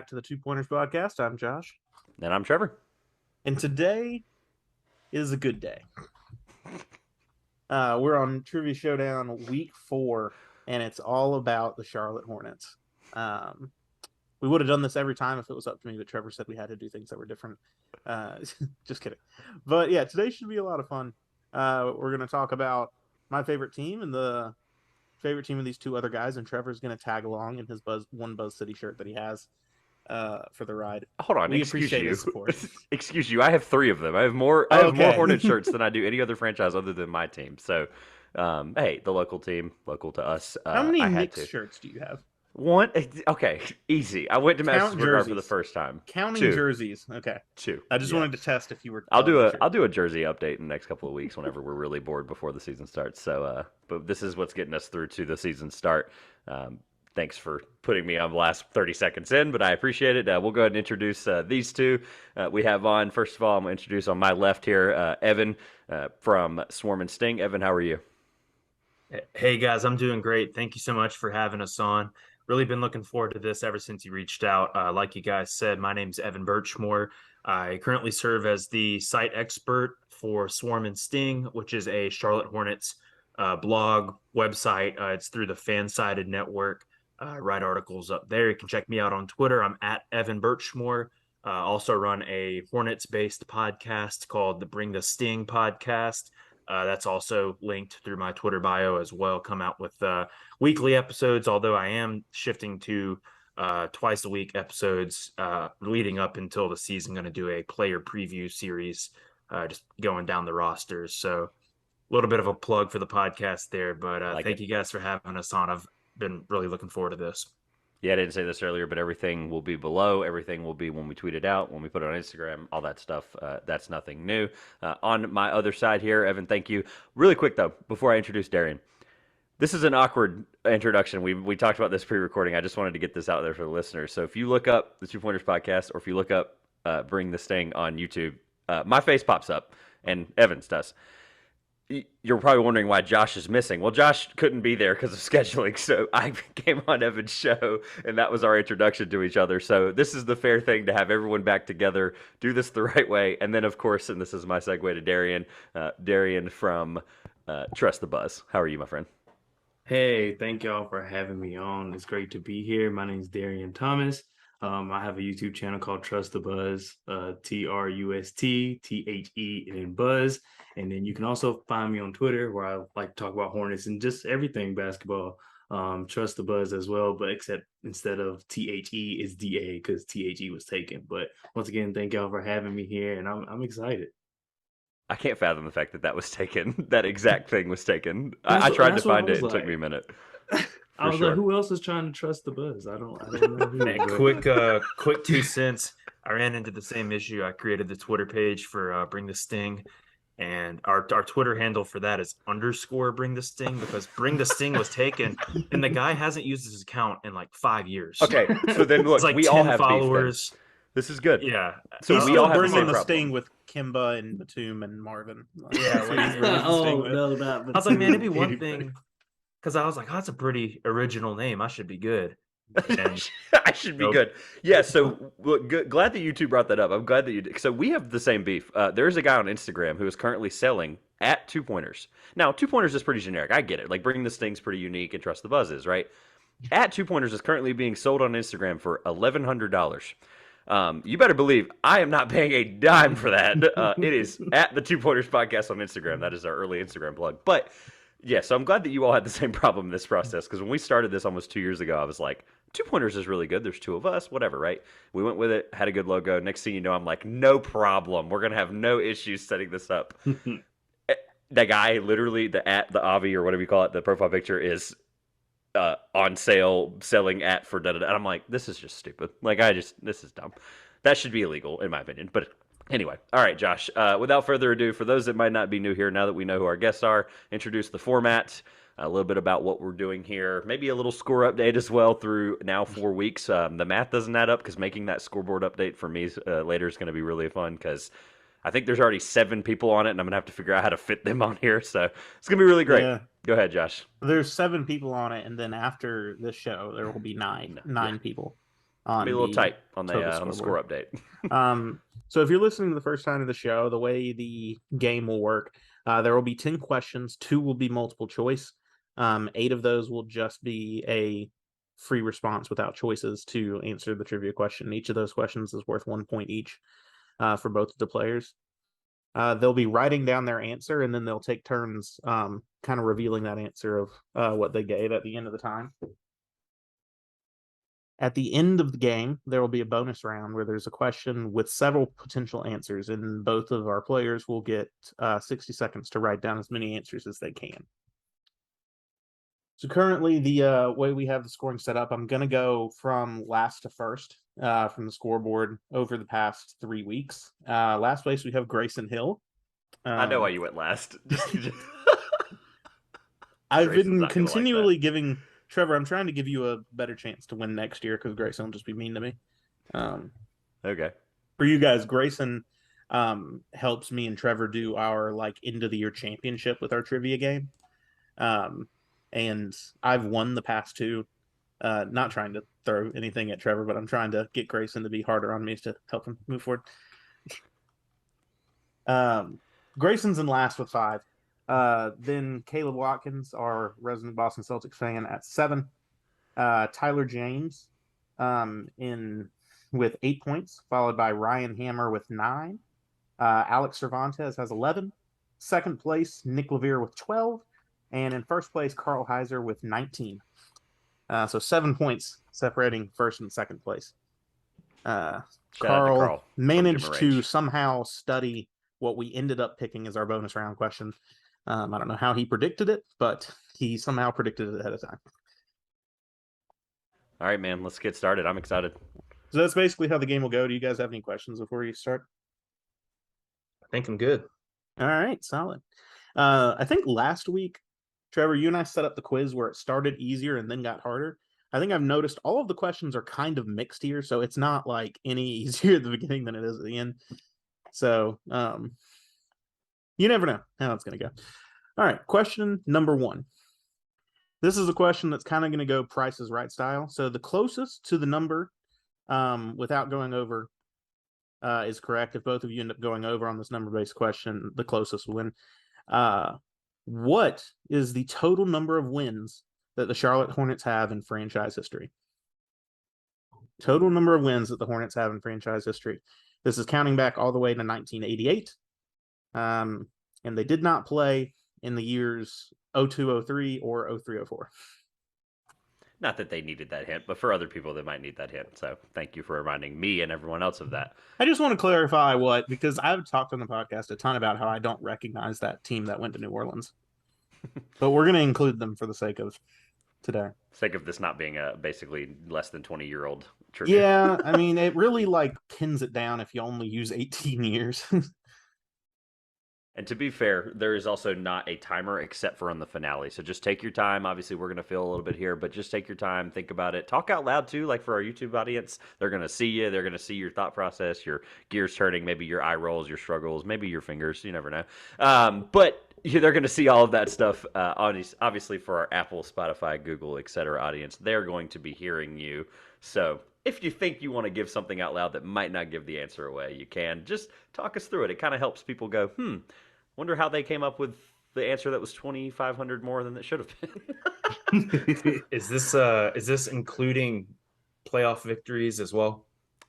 back to the Two Pointers Podcast. I'm Josh. And I'm Trevor. And today is a good day. We're on Trivia Showdown week 4, and it's all about the Charlotte Hornets. We would have done this every time if it was up to me, but Trevor said we had to do things that were different. Just kidding. But yeah, today should be a lot of fun. We're going to talk about my favorite team and the favorite team of these two other guys, and Trevor's going to tag along in his Buzz City shirt that he has for the ride. Hold on, we appreciate his support. Excuse you, I have 3 of them. I have more Hornet shirts than I do any other franchise other than my team. So, hey, the local team, local to us. How many mixed shirts do you have? 1. Okay, easy. I went to Madison Square Garden for the first time. Counting 2. jerseys. Okay. 2. I just wanted to test if you were. I'll do a jersey update in the next couple of weeks whenever we're really bored before the season starts. So, but this is what's getting us through to the season start. Thanks for putting me on the last 30 seconds in, but I appreciate it. We'll go ahead and introduce these two. We have on, first of all, I'm going to introduce on my left here, Evan from Swarm and Sting. Evan, how are you? Hey, guys, I'm doing great. Thank you so much for having us on. Really been looking forward to this ever since you reached out. Like you guys said, my name's Evan Birchmore. I currently serve as the site expert for Swarm and Sting, which is a Charlotte Hornets blog website. It's through the Fan-Sided Network. I write articles up there. You can check me out on Twitter. I'm at Evan Birchmore. Also run a Hornets-based podcast called the Bring the Sting podcast. That's also linked through my Twitter bio as well. Come out with weekly episodes, although I am shifting to twice a week episodes leading up until the season. Going to do a player preview series, just going down the rosters. So a little bit of a plug for the podcast there, but thank you guys for having us on. I've been really looking forward to this. Yeah, I didn't say this earlier, but everything will be below. Everything will be when we tweet it out, when we put it on Instagram, all that stuff. That's nothing new. On my other side here, Evan, thank you. Really quick, though, before I introduce Darian, this is an awkward introduction. We talked about this pre-recording. I just wanted to get this out there for the listeners. So if you look up the Two Pointers Podcast, or if you look up Bring the Sting on YouTube, my face pops up, and Evan's does. You're probably wondering why Josh is missing. Well, Josh couldn't be there because of scheduling, so I came on Evan's show, and that was our introduction to each other. So this is the fair thing to have everyone back together, do this the right way, and then, of course, and this is my segue to Darian, Darian from Trust the Buzz. How are you, my friend? Hey, thank y'all for having me on. It's great to be here. My name is Darian Thomas. I have a YouTube channel called Trust the Buzz, TRUSTTHE, and then Buzz. And then you can also find me on Twitter, where I like to talk about Hornets and just everything basketball. Trust the Buzz as well, but except instead of THE, it's DA because THE was taken. But once again, thank y'all for having me here, and I'm excited. I can't fathom the fact that was taken. That exact thing was taken. I tried to find it. It took me a minute. I was like, who else is trying to trust the Buzz? I don't know who. Quick 2 cents. I ran into the same issue. I created the Twitter page for Bring the Sting, and our Twitter handle for that is _Bring the Sting, because Bring the Sting was taken, and the guy hasn't used his account in like 5 years. Okay, so then look, like we 10 all have followers. Beef, this is good. Yeah. So we all have bringing the problem. Sting with Kimba and Batum and Marvin. Yeah. No, I was like, man, it'd be one thing. Because I was like, oh, that's a pretty original name. I should be good. And, I should be good. Yeah, so look, glad that you two brought that up. I'm glad that you did. So we have the same beef. There's a guy on Instagram who is currently selling at 2 Pointers. Now, 2 Pointers is pretty generic. I get it. Like, Bring the Sting's pretty unique and Trust the Buzz is, right? At 2 Pointers is currently being sold on Instagram for $1,100. You better believe I am not paying a dime for that. It is at the 2 Pointers Podcast on Instagram. That is our early Instagram plug. But yeah, so I'm glad that you all had the same problem in this process, because when we started this almost 2 years ago, I was like, 2 Pointers is really good. There's 2 of us, whatever, right? We went with it, had a good logo. Next thing you know, I'm like, no problem. We're going to have no issues setting this up. That guy, literally, the Avi or whatever you call it, the profile picture is on sale, selling at for da-da-da. And I'm like, this is just stupid. Like, this is dumb. That should be illegal, in my opinion. But anyway, all right, Josh, without further ado, for those that might not be new here, now that we know who our guests are, introduce the format, a little bit about what we're doing here, maybe a little score update as well through now 4 weeks. The math doesn't add up, because making that scoreboard update for me later is going to be really fun, because I think there's already 7 people on it, and I'm going to have to figure out how to fit them on here, so it's going to be really great. Yeah. Go ahead, Josh. There's 7 people on it, and then after this show, there will be nine people. on Be a little the tight on the total score scoreboard. update. So if you're listening to the first time of the show, the way the game will work, there will be 10 questions. 2 will be multiple choice. 8 of those will just be a free response without choices to answer the trivia question. Each of those questions is worth 1 point each for both of the players. They'll be writing down their answer, and then they'll take turns kind of revealing that answer of what they gave at the end of the time. At the end of the game, there will be a bonus round where there's a question with several potential answers, and both of our players will get 60 seconds to write down as many answers as they can. So currently, the way we have the scoring set up, I'm going to go from last to first from the scoreboard over the past 3 weeks. Last place, we have Grayson Hill. I know why you went last. I've Grayson's been not gonna like continually giving Trevor. I'm trying to give you a better chance to win next year because Grayson will just be mean to me. Okay. For you guys, Grayson helps me and Trevor do our like end of the year championship with our trivia game. And I've won the past 2. Not trying to throw anything at Trevor, but I'm trying to get Grayson to be harder on me to help him move forward. Grayson's in last with 5. Then Caleb Watkins, our resident Boston Celtics fan, at 7. Tyler James in with 8 points, followed by Ryan Hammer with 9. Alex Cervantes has 11. Second place, Nick Levere with 12. And in first place, Carl Heiser with 19. So 7 points separating first and second place. Carl managed to somehow study what we ended up picking as our bonus round question. I don't know how he predicted it, but he somehow predicted it ahead of time. All right, man, let's get started. I'm excited. So that's basically how the game will go. Do you guys have any questions before you start? I think I'm good. All right, solid. I think last week, Trevor, you and I set up the quiz where it started easier and then got harder. I think I've noticed all of the questions are kind of mixed here, so it's not like any easier at the beginning than it is at the end. So you never know how it's going to go. All right, question number 1. This is a question that's kind of going to go Price is Right style. So the closest to the number without going over is correct. If both of you end up going over on this number-based question, the closest will win. What is the total number of wins that the Charlotte Hornets have in franchise history? Total number of wins that the Hornets have in franchise history. This is counting back all the way to 1988. And they did not play in the years 02-03 or 03-04. Not that they needed that hint, but for other people, they might need that hint. So thank you for reminding me and everyone else of that. I just want to clarify because I've talked on the podcast a ton about how I don't recognize that team that went to New Orleans. But we're going to include them for the sake of today. Sake of this not being a basically less than 20-year-old trivia. Yeah, I mean, it really like pins it down if you only use 18 years. And to be fair, there is also not a timer except for on the finale. So just take your time. Obviously, we're going to feel a little bit here, but just take your time. Think about it. Talk out loud, too, like for our YouTube audience. They're going to see you. They're going to see your thought process, your gears turning, maybe your eye rolls, your struggles, maybe your fingers. You never know. But they're going to see all of that stuff. Obviously, for our Apple, Spotify, Google, etc. audience, they're going to be hearing you. So if you think you want to give something out loud that might not give the answer away, you can. Just talk us through it. It kind of helps people go, wonder how they came up with the answer that was 2,500 more than it should have been. Is this including playoff victories as well?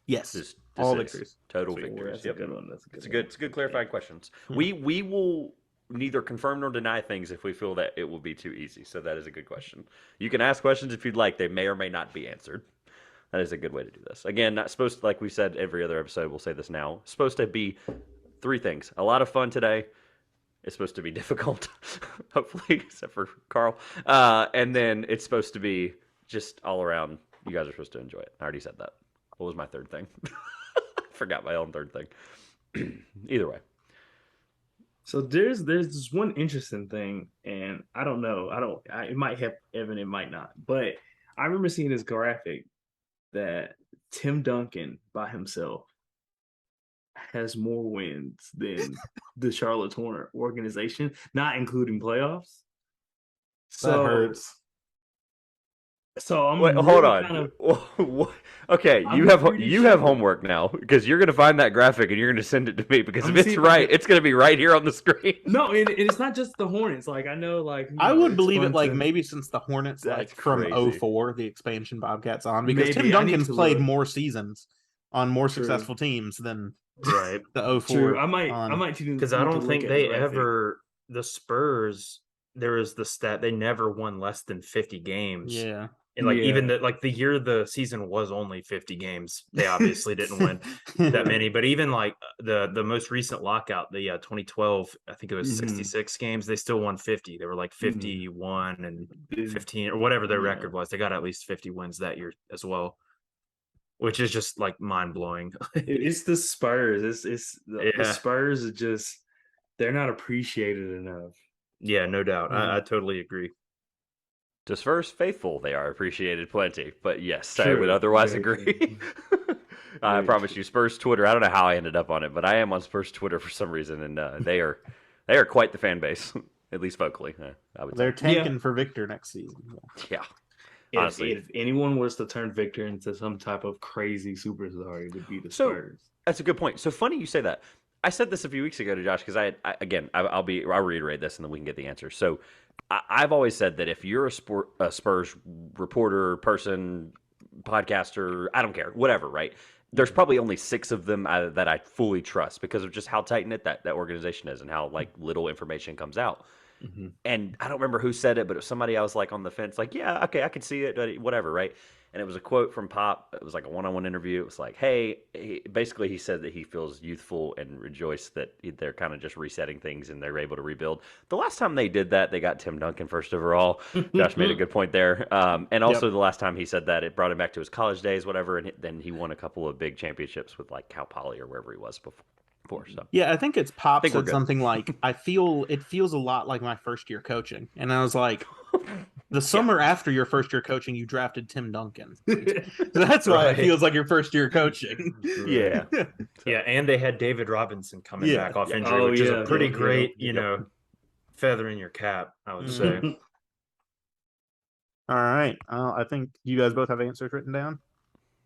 Yes, this all is victories, total Sweet. victories. That's a good one. It's good clarifying questions. We will neither confirm nor deny things if we feel that it will be too easy. So that is a good question. You can ask questions if you'd like. They may or may not be answered. That is a good way to do this. Again, not supposed to, like we said every other episode, we'll say this now, supposed to be 3 things. A lot of fun today. It's supposed to be difficult, hopefully, except for Carl. And then it's supposed to be just all around. You guys are supposed to enjoy it. I already said that. What was my third thing? Forgot my own third thing. Either way. So there's this one interesting thing, and I don't know. It might help Evan, it might not. But I remember seeing this graphic that Tim Duncan by himself has more wins than the Charlotte Hornet organization, not including playoffs. So that hurts. So I'm Wait, really hold on. kind of. Okay, I'm you have pretty you have sure. homework now because you're gonna find that graphic and you're gonna send it to me because I'm if gonna see it's if I right, can- it's gonna be right here on the screen. No, it's not just the Hornets. Like I know, like I would it's believe it fun like to- maybe since the Hornets That's like from crazy. 04, the expansion Bobcats on because Tim Maybe I need Duncan's to played look. more seasons on more True. successful teams than Right. the 04 True. I might on. Because I need to don't look think at they the graphic. ever the Spurs. There is the stat they never won less than 50 games. Yeah. And like even Yeah. the year the season was only 50 games, they obviously didn't win that many. But even like the most recent lockout, the 2012, I think it was Mhm. 66 games, they still won 50. They were like 51 and It- 15 or whatever their yeah. record was. They got at least 50 wins that year as well, which is just like mind blowing. It's the Spurs. The Yeah. Spurs are just they're not appreciated enough. Yeah, no doubt. Yeah. I totally agree. To Spurs faithful, they are appreciated plenty. But yes, I True. would otherwise Very agree. true. I Very promise true. you, Spurs Twitter. I don't know how I ended up on it, but I am on Spurs Twitter for some reason, and they are quite the fan base, at least vocally. I would They're say. tanking for Victor next season. Yeah. If, Honestly. if anyone was to turn Victor into some type of crazy superstar, it would be the So- Spurs. That's a good point. So funny you say that. I said this a few weeks ago to Josh because I'll reiterate this and then we can get the answer. So I've always said that if you're a Spurs reporter, person, podcaster, I don't care, whatever, right? There's probably only 6 of them that I fully trust because of just how tight knit that organization is and how like little information comes out. Mm-hmm. And I don't remember who said it, but it was somebody I was like on the fence, like, yeah, okay, I can see it, whatever, right? And it was a quote from Pop. It was like a one-on-one interview. It was like, hey, basically he said that he feels youthful and rejoiced that they're kind of just resetting things and they're able to rebuild. The last time they did that, they got Tim Duncan first overall. Josh made a good point there. And also the last time he said that, it brought him back to his college days, whatever, and then he won a couple of big championships with like Cal Poly or wherever he was before. So Yeah, I think it's Pop Think we're said good. something like, it feels a lot like my first year coaching. And I was like, the summer after your first year coaching, you drafted Tim Duncan. That's why it Right. feels like your first year coaching. Yeah. Yeah, and they had David Robinson coming Yeah. back off Yeah. injury, Oh, which is yeah, a pretty yeah, great, yeah. feather in your cap, I would Mhm. say. All right. I think you guys both have answers written down.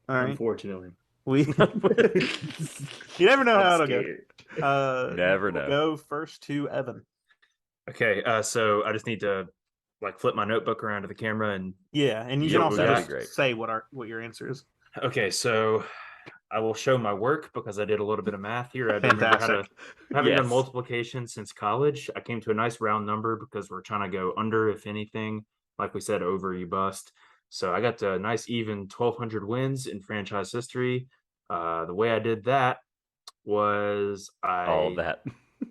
All right. Unfortunately. We you never know how I'm it'll go. scared. Never we'll know. go first to Evan. Okay, so I just need to like flip my notebook around to the camera and Yeah, and you Yeah, can also that'd be just great. say what your answer is. okay, so I will show my work because I did a little bit of math here. I didn't remember how to Fantastic. haven't done Yes. multiplication since college. I came to a nice round number because we're trying to go under, if anything. Like we said, over you bust. So I got a nice even 1,200 wins in franchise history. The way I did that was All of I that.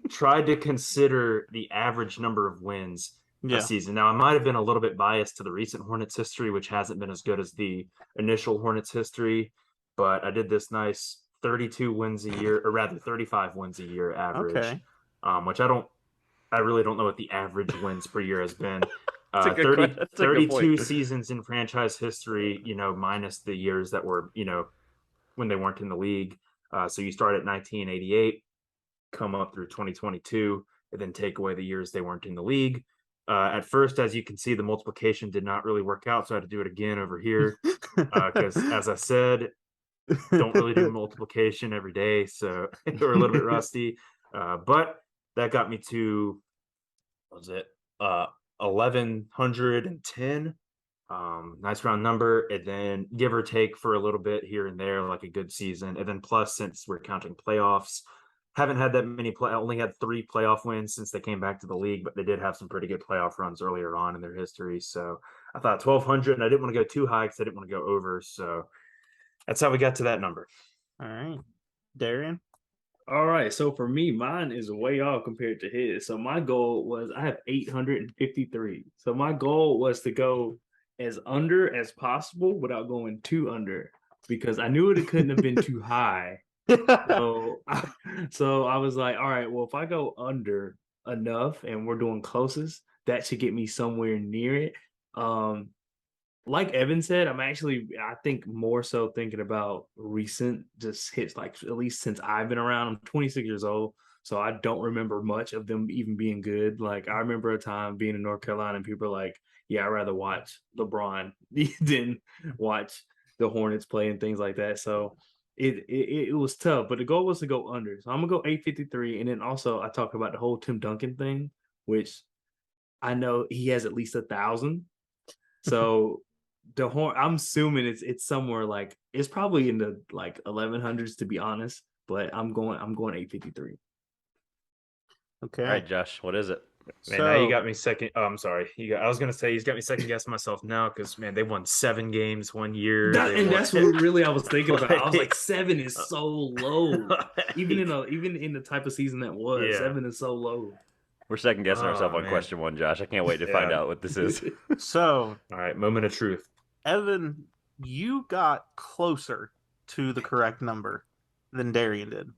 tried to consider the average number of wins Yeah. a season. Now, I might have been a little bit biased to the recent Hornets history, which hasn't been as good as the initial Hornets history, but I did this nice 32 wins a year, or rather 35 wins a year average, Okay. which I really don't know what the average wins per year has been. That's a good 30, that's a good 32 point. seasons in franchise history, minus the years that were, when they weren't in the league. So you start at 1988, come up through 2022, and then take away the years they weren't in the league. At first, as you can see, the multiplication did not really work out, so I had to do it again over here because, as I said, don't really do multiplication every day, so we're a little bit rusty. But that got me to, what was it, 1,110. Nice round number, and then give or take for a little bit here and there, like a good season, and then plus since we're counting playoffs, haven't had that many only had 3 playoff wins since they came back to the league, but they did have some pretty good playoff runs earlier on in their history. So I thought 1,200, and I didn't want to go too high because I didn't want to go over. So that's how we got to that number. All right. Darian? All right, so for me, mine is way off compared to his. So my goal was I have 853. So my goal was to go as under as possible without going too under because I knew it couldn't have been too high. So I was like, all right, well, if I go under enough and we're doing closest, that should get me somewhere near it. Like Evan said, I think more so thinking about recent just hits, like at least since I've been around. I'm 26 years old. So I don't remember much of them even being good. Like, I remember a time being in North Carolina and people are like, yeah, I'd rather watch LeBron than watch the Hornets play and things like that. So it was tough, but the goal was to go under. So I'm gonna go 853. And then also I talk about the whole Tim Duncan thing, which I know he has at least 1,000. So I'm assuming it's somewhere like, it's probably in the like 1100s to be honest, but I'm going 853. Okay. All right, Josh, what is it? Man, now you got me second. Oh, I'm sorry. I was gonna say he's got me second guessing myself now because man, they won 7 games one year. That's what really I was thinking about. I was like, 7 is so low. Even in the type of season that was, 7 is so low. We're second guessing ourselves on man. question 1, Josh. I can't wait to find out what this is. So, all right, moment of truth. Evan, you got closer to the correct number than Darian did.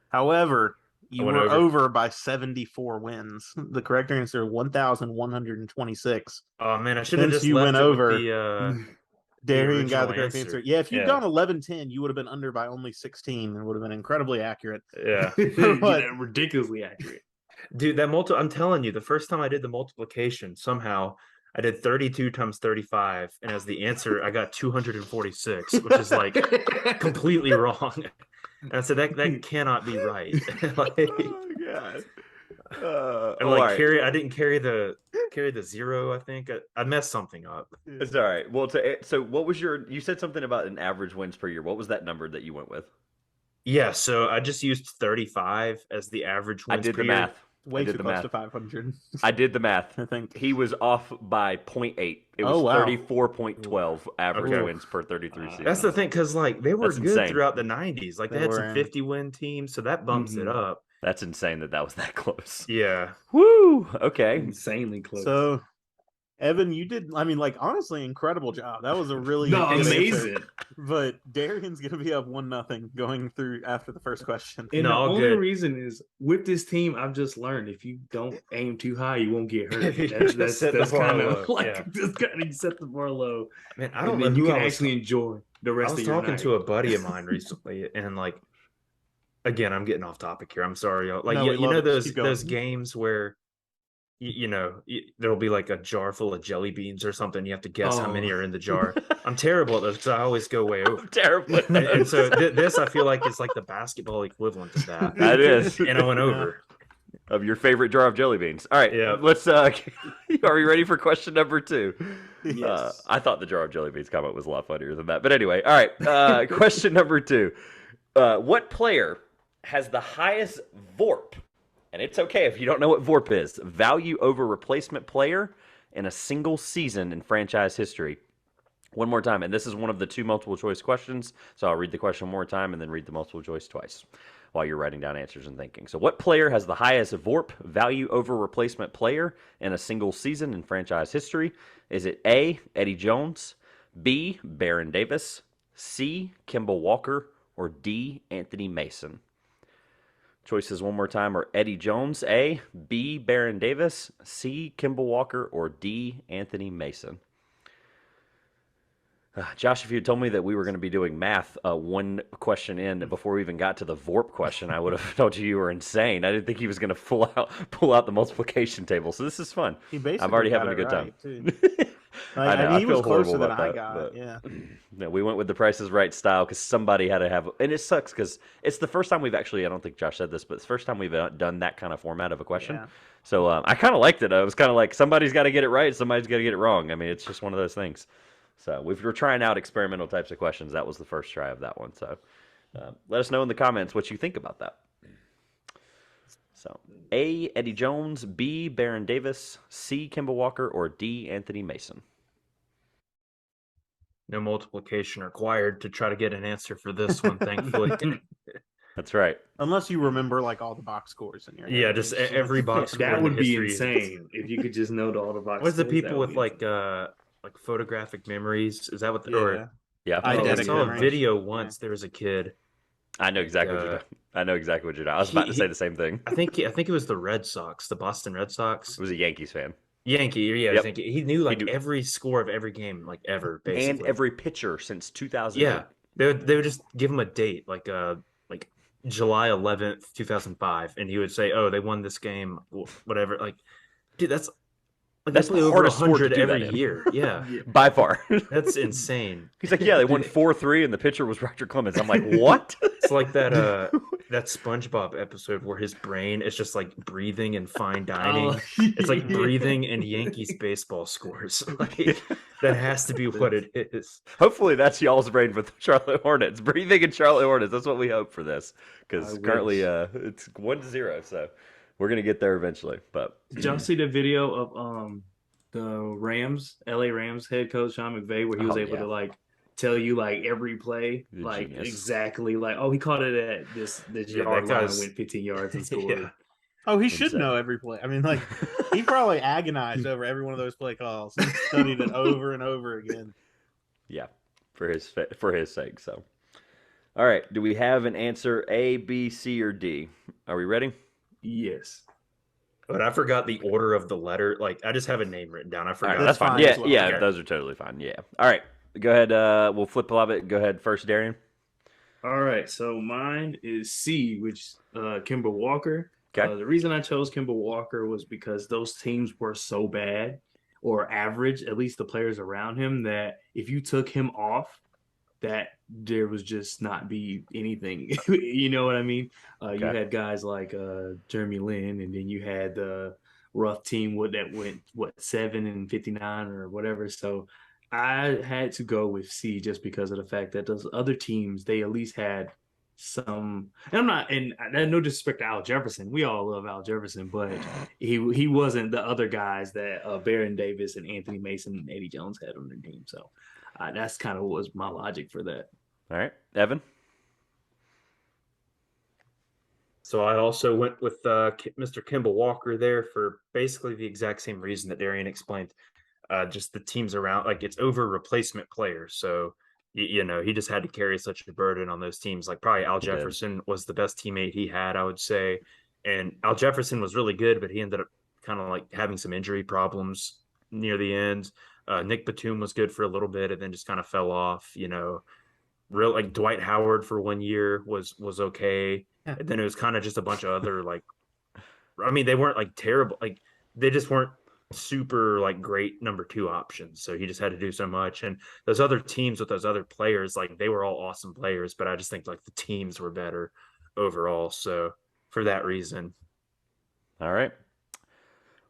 However, you were over by 74 wins. The correct answer 1,126. Oh man, I should have just you left went it over. With the, Darian got the correct answer. answer. Yeah, if you'd gone 11-10, you would have been under by only 16 and would have been incredibly accurate. Yeah, ridiculously accurate. Dude, I'm telling you, the first time I did the multiplication, somehow I did 32 times 35, and as the answer, I got 246, which is like completely wrong. And I said that cannot be right. Like, oh god. And like I didn't carry the 0. I think I messed something up. It's all right. Well, so what was you said something about an average wins per year. What was that number that you went with? Yeah, so I just used 35 as the average wins per year. I did the math. Way too close to 500. I did the math. I think he was off by 0.8. It was 34.12 average wins per 33 seasons. That's the thing, because like they were That's good insane. throughout the 90s. Like they had some 50-win teams, so that bumps it up. That's insane that was that close. Yeah. Woo! Okay. Insanely close. So, Evan, you did, I mean, like, honestly, incredible job. That was a really amazing. Answer. But Darian's going to be up 1-0 going through after the first question. And the only reason is, with this team, I've just learned, if you don't aim too high, you won't get hurt. That's kind of like, just kind of set the bar low. Man, I don't know. And you can actually enjoy the rest of your night. I was talking to a buddy of mine recently, and like, again, I'm getting off topic here. I'm sorry. Like, no, you know those games where there'll be like a jar full of jelly beans or something. You have to guess how many are in the jar. I'm terrible at those because I always go way over. I'm terrible. And so this, I feel like, is like the basketball equivalent to that. That is. And I went over. Of your favorite jar of jelly beans. All right. Yeah. Let's. Are we ready for question number 2? Yes. I thought the jar of jelly beans comment was a lot funnier than that. But anyway. All right. Question number 2. What player has the highest Vorp? And it's okay if you don't know what Vorp is. Value over replacement player in a single season in franchise history. One more time, and this is one of the 2 multiple choice questions. So I'll read the question one more time and then read the multiple choice twice while you're writing down answers and thinking. So what player has the highest Vorp value over replacement player in a single season in franchise history? Is it A, Eddie Jones, B, Baron Davis, C, Kemba Walker, or D, Anthony Mason? Choices one more time are Eddie Jones, A, B, Baron Davis, C, Kemba Walker, or D, Anthony Mason. Josh, if you had told me that we were going to be doing math one question in before we even got to the Vorp question, I would have told you were insane. I didn't think he was going to pull out the multiplication table. So this is fun. I'm already having a good time. I know. He was closer than I got. Yeah. No, we went with the Price is Right style because somebody had to have, and it sucks because it's the first time we've actually, I don't think Josh said this, but it's the first time we've done that kind of format of a question. Yeah. So I kind of liked it. I was kind of like, somebody's got to get it right, somebody's got to get it wrong. I mean, it's just one of those things. So we're trying out experimental types of questions. That was the first try of that one. So let us know in the comments what you think about that. So A, Eddie Jones, B, Baron Davis, C, Kemba Walker, or D, Anthony Mason. No multiplication required to try to get an answer for this one, thankfully. That's right. Unless you remember like all the box scores in your head. Yeah, just every box score. That would be insane if you could just know all the box scores. What's the people with like photographic memories? Is that what? Yeah. I saw a video once. There was a kid. I know exactly what you're doing. I know exactly what you're doing. I was about to say the same thing. I think it was the Red Sox, the Boston Red Sox. It was a Yankees fan. Yankee, yeah. Yep. He knew like every score of every game, like ever, basically. And every pitcher since 2000. Yeah, they would just give him a date, like July 11th, 2005, and he would say, "Oh, they won this game, whatever." Like, dude, that's like they That's play the over hardest sport to 100 do that every in. year. Yeah, By far. that's insane. He's like, yeah, they won 4-3, and the pitcher was Roger Clemens. I'm like, what? It's like that SpongeBob episode where his brain is just like breathing and fine dining. Oh, It's like yeah. breathing and Yankees baseball scores. Like that has to be what it is. Hopefully that's y'all's brain for the Charlotte Hornets. Breathing in Charlotte Hornets. That's what we hope for this. Because I currently wish. it's 1-0, so we're gonna get there eventually. But Did y'all see the video of the Rams, LA Rams head coach Sean McVay, where he was Oh, able yeah. to like tell you like every play, The like genius. exactly like, oh, he caught it at this Yeah, yard that line, guy's- went 15 yards and scored. Yeah. Oh, he should Insane. know every play. I mean, like he probably agonized over every one of those play calls and studied it over and over again. yeah, for his sake. So, all right. Do we have an answer A, B, C, or D? Are we ready? Yes. But I forgot the order of the letter. Like I just have a name written down. I All forgot. right, that's That's fine. fine Yeah, as well. yeah, Okay. those are totally fine. Yeah. All right. Go ahead. We'll flip a lot of it. Go ahead first, Darian. All right, so mine is C, which Kimball Walker. Okay. The reason I chose Kimball Walker was because those teams were so bad or average, at least the players around him, that if you took him off, that there was just not be anything. You know what I mean? You Okay. had guys like Jeremy Lin, and then you had the rough team that went 7-59 or whatever. So I had to go with C just because of the fact that those other teams, they at least had some. And no disrespect to Al Jefferson. We all love Al Jefferson, but he wasn't the other guys that Baron Davis and Anthony Mason and Eddie Jones had on their team. So that's kind of what was my logic for that. All right. Evan. So I also went with Mr. Kimball Walker there for basically the exact same reason that Darian explained. Just the teams around, like it's over replacement players. So, you know, he just had to carry such a burden on those teams. Like probably Al He did. Jefferson was the best teammate he had, I would say. And Al Jefferson was really good, but he ended up kind of like having some injury problems near the end. Nick Batum was good for a little bit and then just kind of fell off, you know. Real like Dwight Howard for 1 year was okay. Yeah. And then it was kind of just a bunch of other like I mean, they weren't like terrible, like they just weren't super like great number two options. So he just had to do so much. And those other teams with those other players, like they were all awesome players, but I just think like the teams were better overall. So for that reason. All right.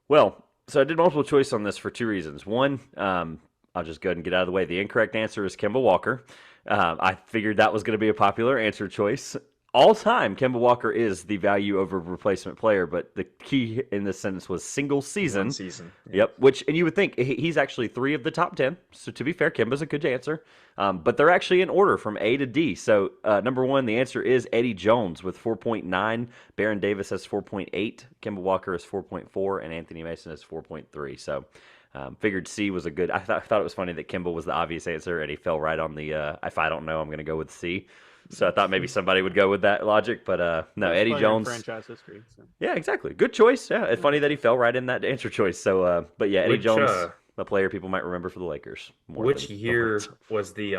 Well, so I did multiple choice on this for two reasons. One, I'll just go ahead and get out of the way. The incorrect answer is Kemba Walker. I figured that was going to be a popular answer choice. All time, Kemba Walker is the value over replacement player, but the key in this sentence was single season. 1 season. Yep. And you would think he's actually 3 of the top 10. So to be fair, Kemba's a good answer. But they're actually in order from A to D. So number 1, the answer is Eddie Jones with 4.9. Baron Davis has 4.8. Kemba Walker is 4.4, and Anthony Mason is 4.3. So figured C was a good. I thought it was funny that Kemba was the obvious answer, and he fell right on the. If I don't know, I'm going to go with C. So I thought maybe somebody would go with that logic, but no, Eddie Jones. Franchise history. So. Yeah, exactly. Good choice. Yeah, it's funny that he fell right in that answer choice. So, but yeah, Eddie Jones, a player people might remember for the Lakers. Which year was the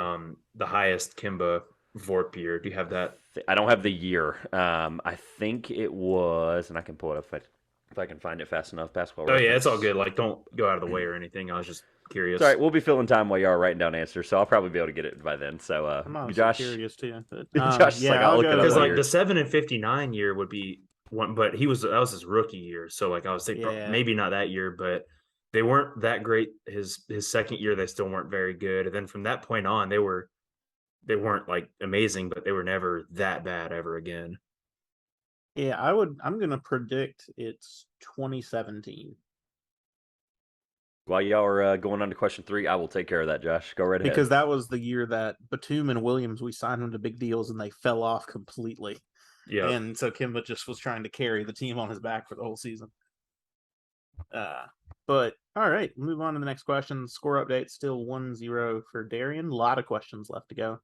highest Kemba Vorp year? Do you have that? I don't have the year. I think it was, and I can pull it up if I can find it fast enough. Basketball. Oh yeah, Reference. it's all good. Like, don't go out of the way or anything. I was just curious. It's all right. We'll be filling time while you are writing down answers, so I'll probably be able to get it by then. So, I'm honestly Josh, curious too. But, Josh is yeah, like, I'll look it up Because later. like the 7-59 year would be one, but that was his rookie year. So like I was thinking Yeah. maybe not that year, but they weren't that great. His second year they still weren't very good. And then from that point on, they weren't like amazing, but they were never that bad ever again. Yeah, I'm gonna predict it's 2017 While y'all are going on to question 3, I will take care of that, Josh. Go right ahead. because that was the year that Batum and Williams we signed them to big deals and they fell off completely. Yeah. And so Kemba just was trying to carry the team on his back for the whole season. But all right, move on to the next question. Score update still 1-0 for Darian. A lot of questions left to go.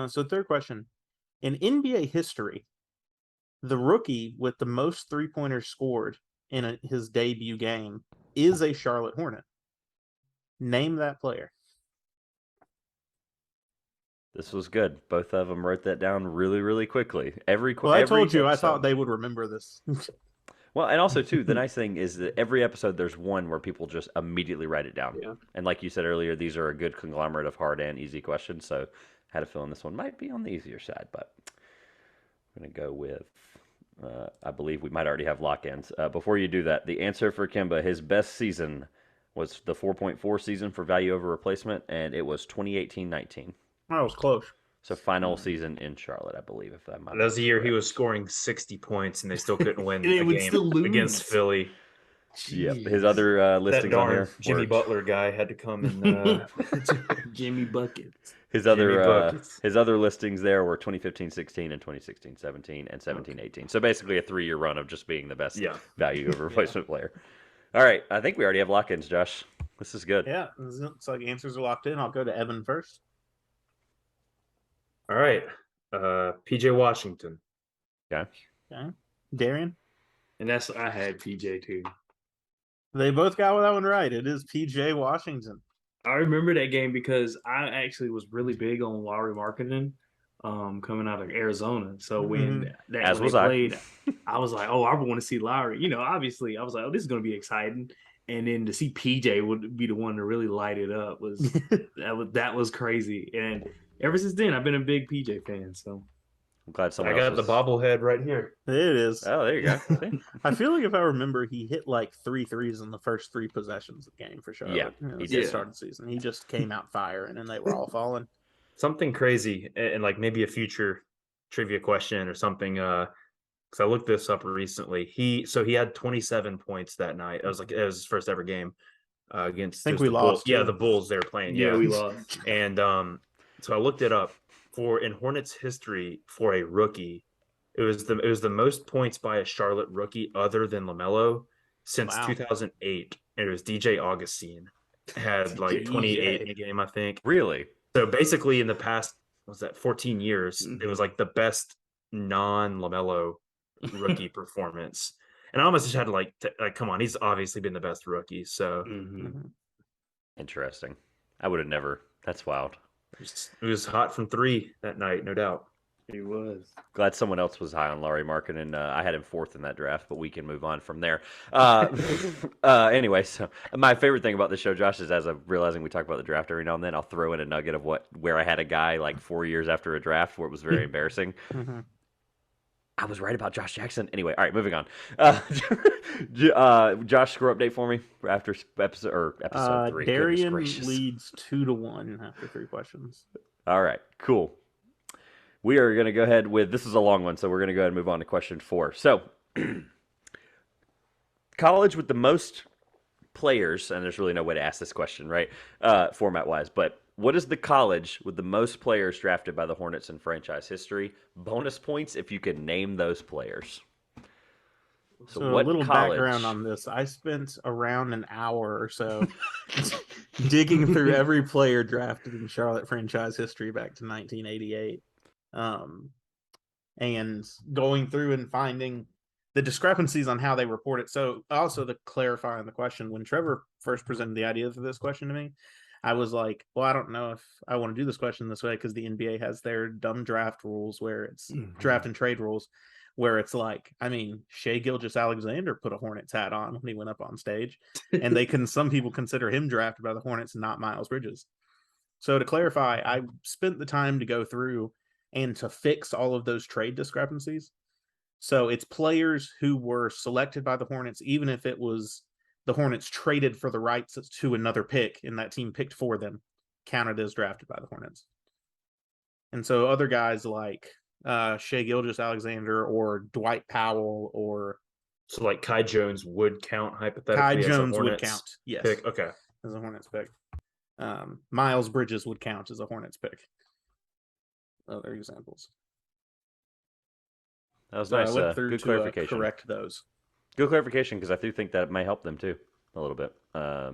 So third question. In NBA history, the rookie with the most three-pointers scored in his debut game is a Charlotte Hornet. Name that player. This was good. Both of them wrote that down really, really quickly. Well, I told you I thought they would remember this. Well, and also too, the nice thing is that every episode there's one where people just immediately write it down. Yeah. And like you said earlier, these are a good conglomerate of hard and easy questions. So I had a feeling this one might be on the easier side, but I'm gonna go with. I believe we might already have lock-ins. Before you do that, the answer for Kemba, his best season was the 4.4 season for value over replacement, and it was 2018-19. That was close. So final season in Charlotte, I believe. If that might. That was the year he was scoring 60 points, and they still couldn't win And a they would game still lose. against Philly. Yep. His other listings That on darn here. Jimmy were- Butler guy had to come and Jimmy Buckets. His Jimmy other Buckets. his other listings there were 2015-16 and 2016-17 and 17-18. So basically a 3-year run of just being the best value over replacement player. All right, I think we already have lock-ins, Josh. This is good. Yeah, it's like answers are locked in. I'll go to Evan first. All right. PJ Washington. Okay. Okay. Darian? And I had PJ too. They both got that one right. It is PJ Washington. I remember that game because I actually was really big on Lowry Marketing coming out of Arizona. So when As when was they I. played, I was like, oh, I want to see Lowry. You know, obviously, I was like, oh, this is going to be exciting. And then to see PJ would be the one to really light it up was that was crazy. And ever since then, I've been a big PJ fan. So I'm glad someone I got else the was... bobblehead right here. It is. Oh, there you go. See? I feel like if I remember, he hit like 3 threes in the first 3 possessions of the game for Charlotte. Yeah, He did. started the season. He just came out firing, and they were all falling. Something crazy, and like maybe a future trivia question or something. Because I looked this up recently. He had 27 points that night. It was his first ever game against. I think it was we the Bulls. lost, Yeah, too. the Bulls they were playing. yeah, we lost. And so I looked it up. In Hornets history for a rookie, it was the most points by a Charlotte rookie other than LaMelo since Wow. 2008, and it was DJ Augustine. Had like 28 in a game, I think. Really? So basically, in the past, was that 14 years, it was like the best non-LaMelo rookie performance. And I almost just had to like, come on, he's obviously been the best rookie. So Interesting. I would have never. That's wild. it was hot from 3 that night, no doubt. He was. Glad someone else was high on Larry Markin, and I had him 4th in that draft, but we can move on from there. Anyway, so my favorite thing about the show, Josh, is as I'm realizing we talk about the draft every now and then, I'll throw in a nugget of where I had a guy like 4 years after a draft where it was very embarrassing. I was right about Josh Jackson. Anyway, all right, moving on. Josh, score update for me after episode 3. Darian Goodness gracious. leads 2-1 after 3 questions. All right, cool. We are going to go ahead with, this is a long one, so we're going to go ahead and move on to question 4. So, college with the most players, and there's really no way to ask this question, right, format-wise, but what is the college with the most players drafted by the Hornets in franchise history? Bonus points if you can name those players. So what a little college? background on this. I spent around an hour or so digging through every player drafted in Charlotte franchise history back to 1988. And going through and finding the discrepancies on how they report it. So also to clarify on the question, when Trevor first presented the idea for this question to me, I was like, well, I don't know if I want to do this question this way because the NBA has their dumb draft rules where it's draft and trade rules where it's like, I mean, Shai Gilgeous-Alexander put a Hornets hat on when he went up on stage, and some people consider him drafted by the Hornets, not Miles Bridges. So to clarify, I spent the time to go through and to fix all of those trade discrepancies. So it's players who were selected by the Hornets, even if it was the Hornets traded for the rights to another pick and that team picked for them, counted as drafted by the Hornets. And so other guys like Shai Gilgeous-Alexander or Dwight Powell or... So like Kai Jones would count hypothetically Kai as a Jones would Hornets count, yes, pick? Okay. as a Hornets pick. Miles Bridges would count as a Hornets pick. Other examples. That was So nice. I went through Good to clarification. correct those. Good clarification, because I do think that may help them too a little bit. I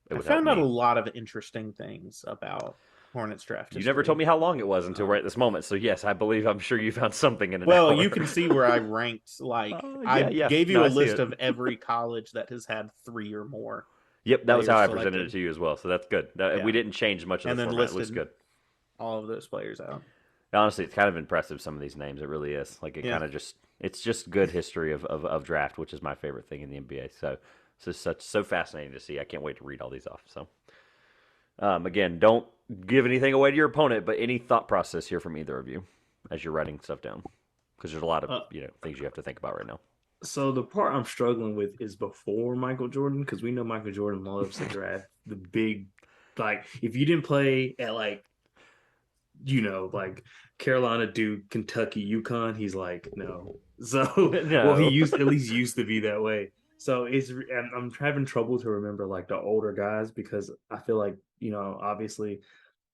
would found help out a me. lot of interesting things about Hornets draft. You never told me how long it was until right this moment. So yes, I'm sure you found something in an Well, hour. you can see where I ranked. Like I yeah. gave you No, a I see list it. of every college that has had 3 or more, Yep, that was how I players presented it selected. to you as well. So that's good. Yeah. We didn't change much of And the then format. It looks listed good. all of those players out. Honestly, it's kind of impressive, some of these names. It really is. Like, it kind of just, it's just good history of draft, which is my favorite thing in the NBA. So it's so fascinating to see. I can't wait to read all these off. So, again, don't give anything away to your opponent, but any thought process here from either of you as you're writing stuff down, because there's a lot of things you have to think about right now. So the part I'm struggling with is before Michael Jordan, because we know Michael Jordan loves to draft the big, like, if you didn't play at like Carolina, Duke, Kentucky, UConn, he's like, no. So No. well, he at least used to be that way. So I'm having trouble to remember like the older guys, because I feel like, obviously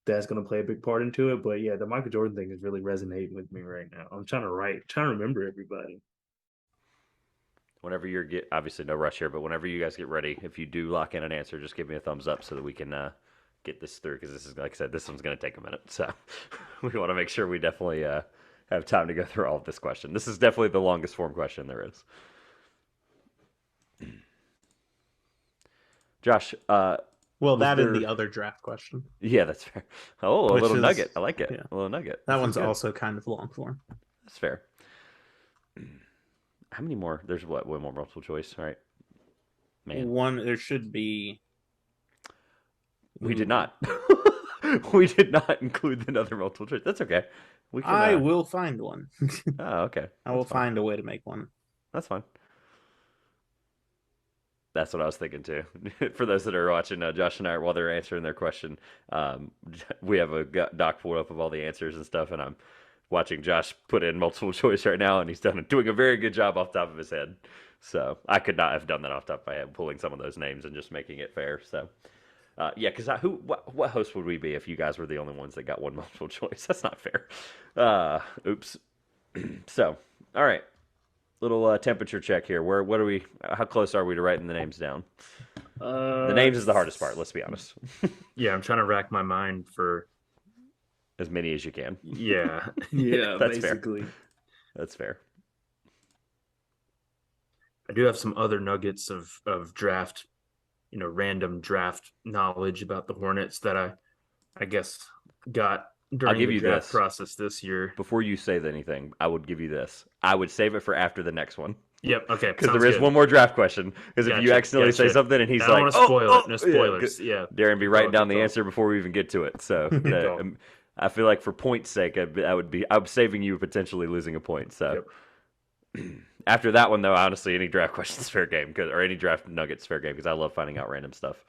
that's going to play a big part into it. But yeah, the Michael Jordan thing is really resonating with me right now. I'm trying to remember everybody. Whenever obviously no rush here, but whenever you guys get ready, if you do lock in an answer, just give me a thumbs up so that we can get this through, because this is, like I said, this one's going to take a minute. So we want to make sure we definitely have time to go through all of this question. This is definitely the longest form question there is. Josh, well, that and the other draft question. Yeah, that's fair. Oh, a little nugget. I like it. Yeah. A little nugget. That one's also kind of long form. That's fair. How many more? There's one more multiple choice, right? Man. There should be. We did not. We did not include another multiple choice. That's okay. I will find one. Oh, okay. I will find a way to make one. That's fine. That's what I was thinking too. For those that are watching, Josh and I, while they're answering their question, we have a doc pulled up of all the answers and stuff, and I'm watching Josh put in multiple choice right now, and he's doing a very good job off the top of his head. So I could not have done that off the top of my head, pulling some of those names and just making it fair. So yeah, because what host would we be if you guys were the only ones that got one multiple choice? That's not fair. Oops. So, all right. Little temperature check here. How close are we to writing the names down? The names is the hardest part, let's be honest. Yeah, I'm trying to rack my mind for as many as you can. Yeah. Yeah, That's basically. Fair. That's fair. I do have some other nuggets of draft, random draft knowledge about the Hornets that I guess got during the draft process this year. Before you say anything, I would give you this. I would save it for after the next one. Yep. Okay. Because there is one more draft question. Because if you accidentally say something and he's like, I don't want to spoil it. No spoilers. Yeah. Darian, be writing down the answer before we even get to it. So I feel like for points' sake, I'm saving you potentially losing a point. So after that one, though, honestly, any draft question's fair game, or any draft nuggets fair game, because I love finding out random stuff.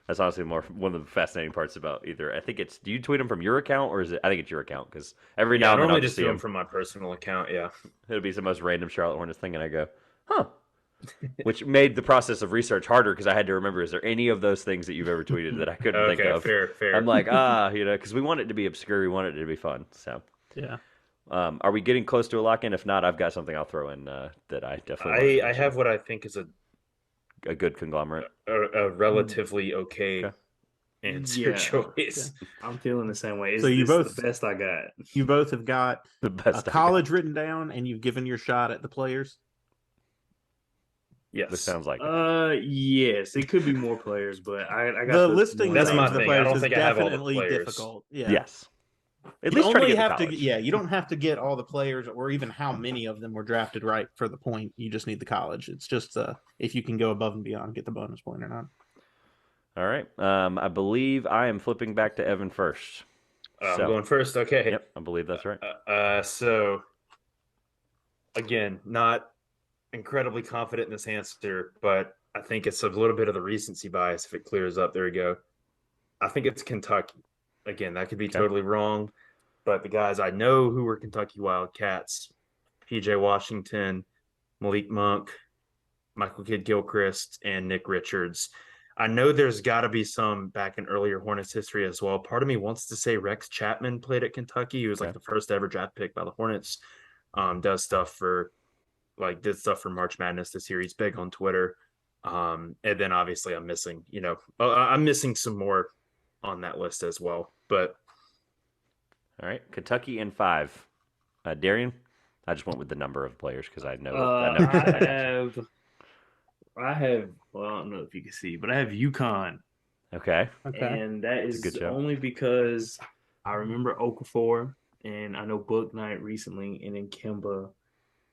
That's honestly one of the fascinating parts about either. I think do you tweet them from your account, or is it? I think it's your account, because every now and then I'll just do them from my personal account. Yeah, it'll be the most random Charlotte Hornets thing, and I go, huh. Which made the process of research harder, because I had to remember, is there any of those things that you've ever tweeted that I couldn't think of? Fair. I'm like, because we want it to be obscure, we want it to be fun. So yeah. Are we getting close to a lock-in? If not, I've got something I'll throw in that I definitely. I have what I think is a good conglomerate, a relatively okay answer choice. I'm feeling the same way. So you both the best I got. You both have got the best college written down, and you've given your shot at the players. Yes, this sounds like it. Yes, it could be more players, but I got the listing. That's my thing. I don't think I have all the definitely players. Difficult. Yeah. Yes. At you least only try to have to. Yeah, you don't have to get all the players, or even how many of them were drafted right for the point. You just need the college. It's just if you can go above and beyond, get the bonus point or not. All right. I believe I am flipping back to Evan first. I'm going first. Okay. Yep, I believe that's right. So again, not incredibly confident in this answer, but I think it's a little bit of the recency bias. If it clears up, there we go. I think it's Kentucky. Again, that could be totally wrong, but the guys I know who were Kentucky Wildcats, P.J. Washington, Malik Monk, Michael Kidd-Gilchrist, and Nick Richards. I know there's got to be some back in earlier Hornets history as well. Part of me wants to say Rex Chapman played at Kentucky. He was like the first ever draft pick by the Hornets. Did stuff for March Madness this year. He's big on Twitter. And then obviously I'm missing some more on that list as well. But all right, Kentucky in 5. Darian, I just went with the number of players because I know. I have. Well, I don't know if you can see, but I have UConn. Okay. And that is only because I remember Okafor, and I know Book Knight recently, and then Kimba.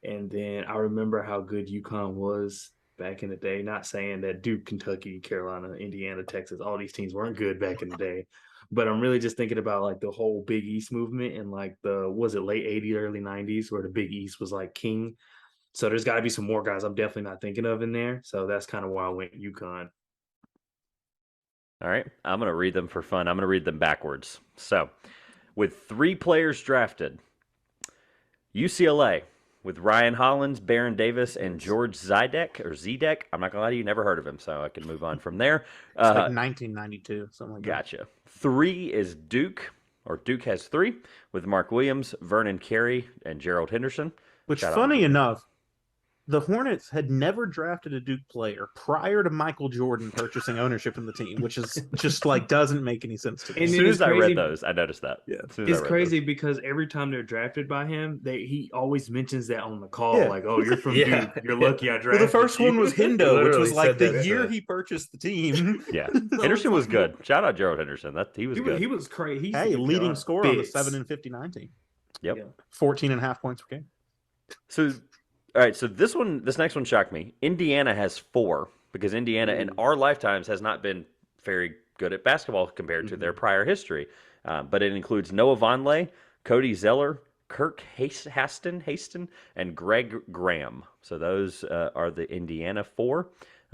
And then I remember how good UConn was back in the day. Not saying that Duke, Kentucky, Carolina, Indiana, Texas, all these teams weren't good back in the day. But I'm really just thinking about like the whole Big East movement and like was it late 80s, early 90s where the Big East was like king. So there's got to be some more guys I'm definitely not thinking of in there. So that's kind of why I went UConn. All right, I'm going to read them for fun. I'm going to read them backwards. So, with 3 players drafted, UCLA with Ryan Hollins, Baron Davis, and George Zidek, or Zedek. I'm not going to lie to you, never heard of him, so I can move on from there. It's like 1992, something like that. Gotcha. 3 is Duke, or Duke has 3, with Mark Williams, Vernon Carey, and Gerald Henderson. Which, funny enough, the Hornets had never drafted a Duke player prior to Michael Jordan purchasing ownership in the team, which is just like doesn't make any sense to me. As soon as I read those, I noticed that. Yeah, it's crazy because every time they're drafted by him, he always mentions that on the call, like, "Oh, you're from Duke. You're lucky I drafted." Well, the first one was Hendo, which was like the year that. he purchased the team. Yeah, Henderson was good. Shout out Gerald Henderson. He was good. He was crazy. Hey, leading scorer on the 7-59 team. Yep, 14.5 points per game. So. All right, so this next one shocked me. Indiana has 4 because Indiana in our lifetimes has not been very good at basketball compared to their prior history. But it includes Noah Vonleh, Cody Zeller, Kirk Haston, and Greg Graham. So those are the Indiana 4.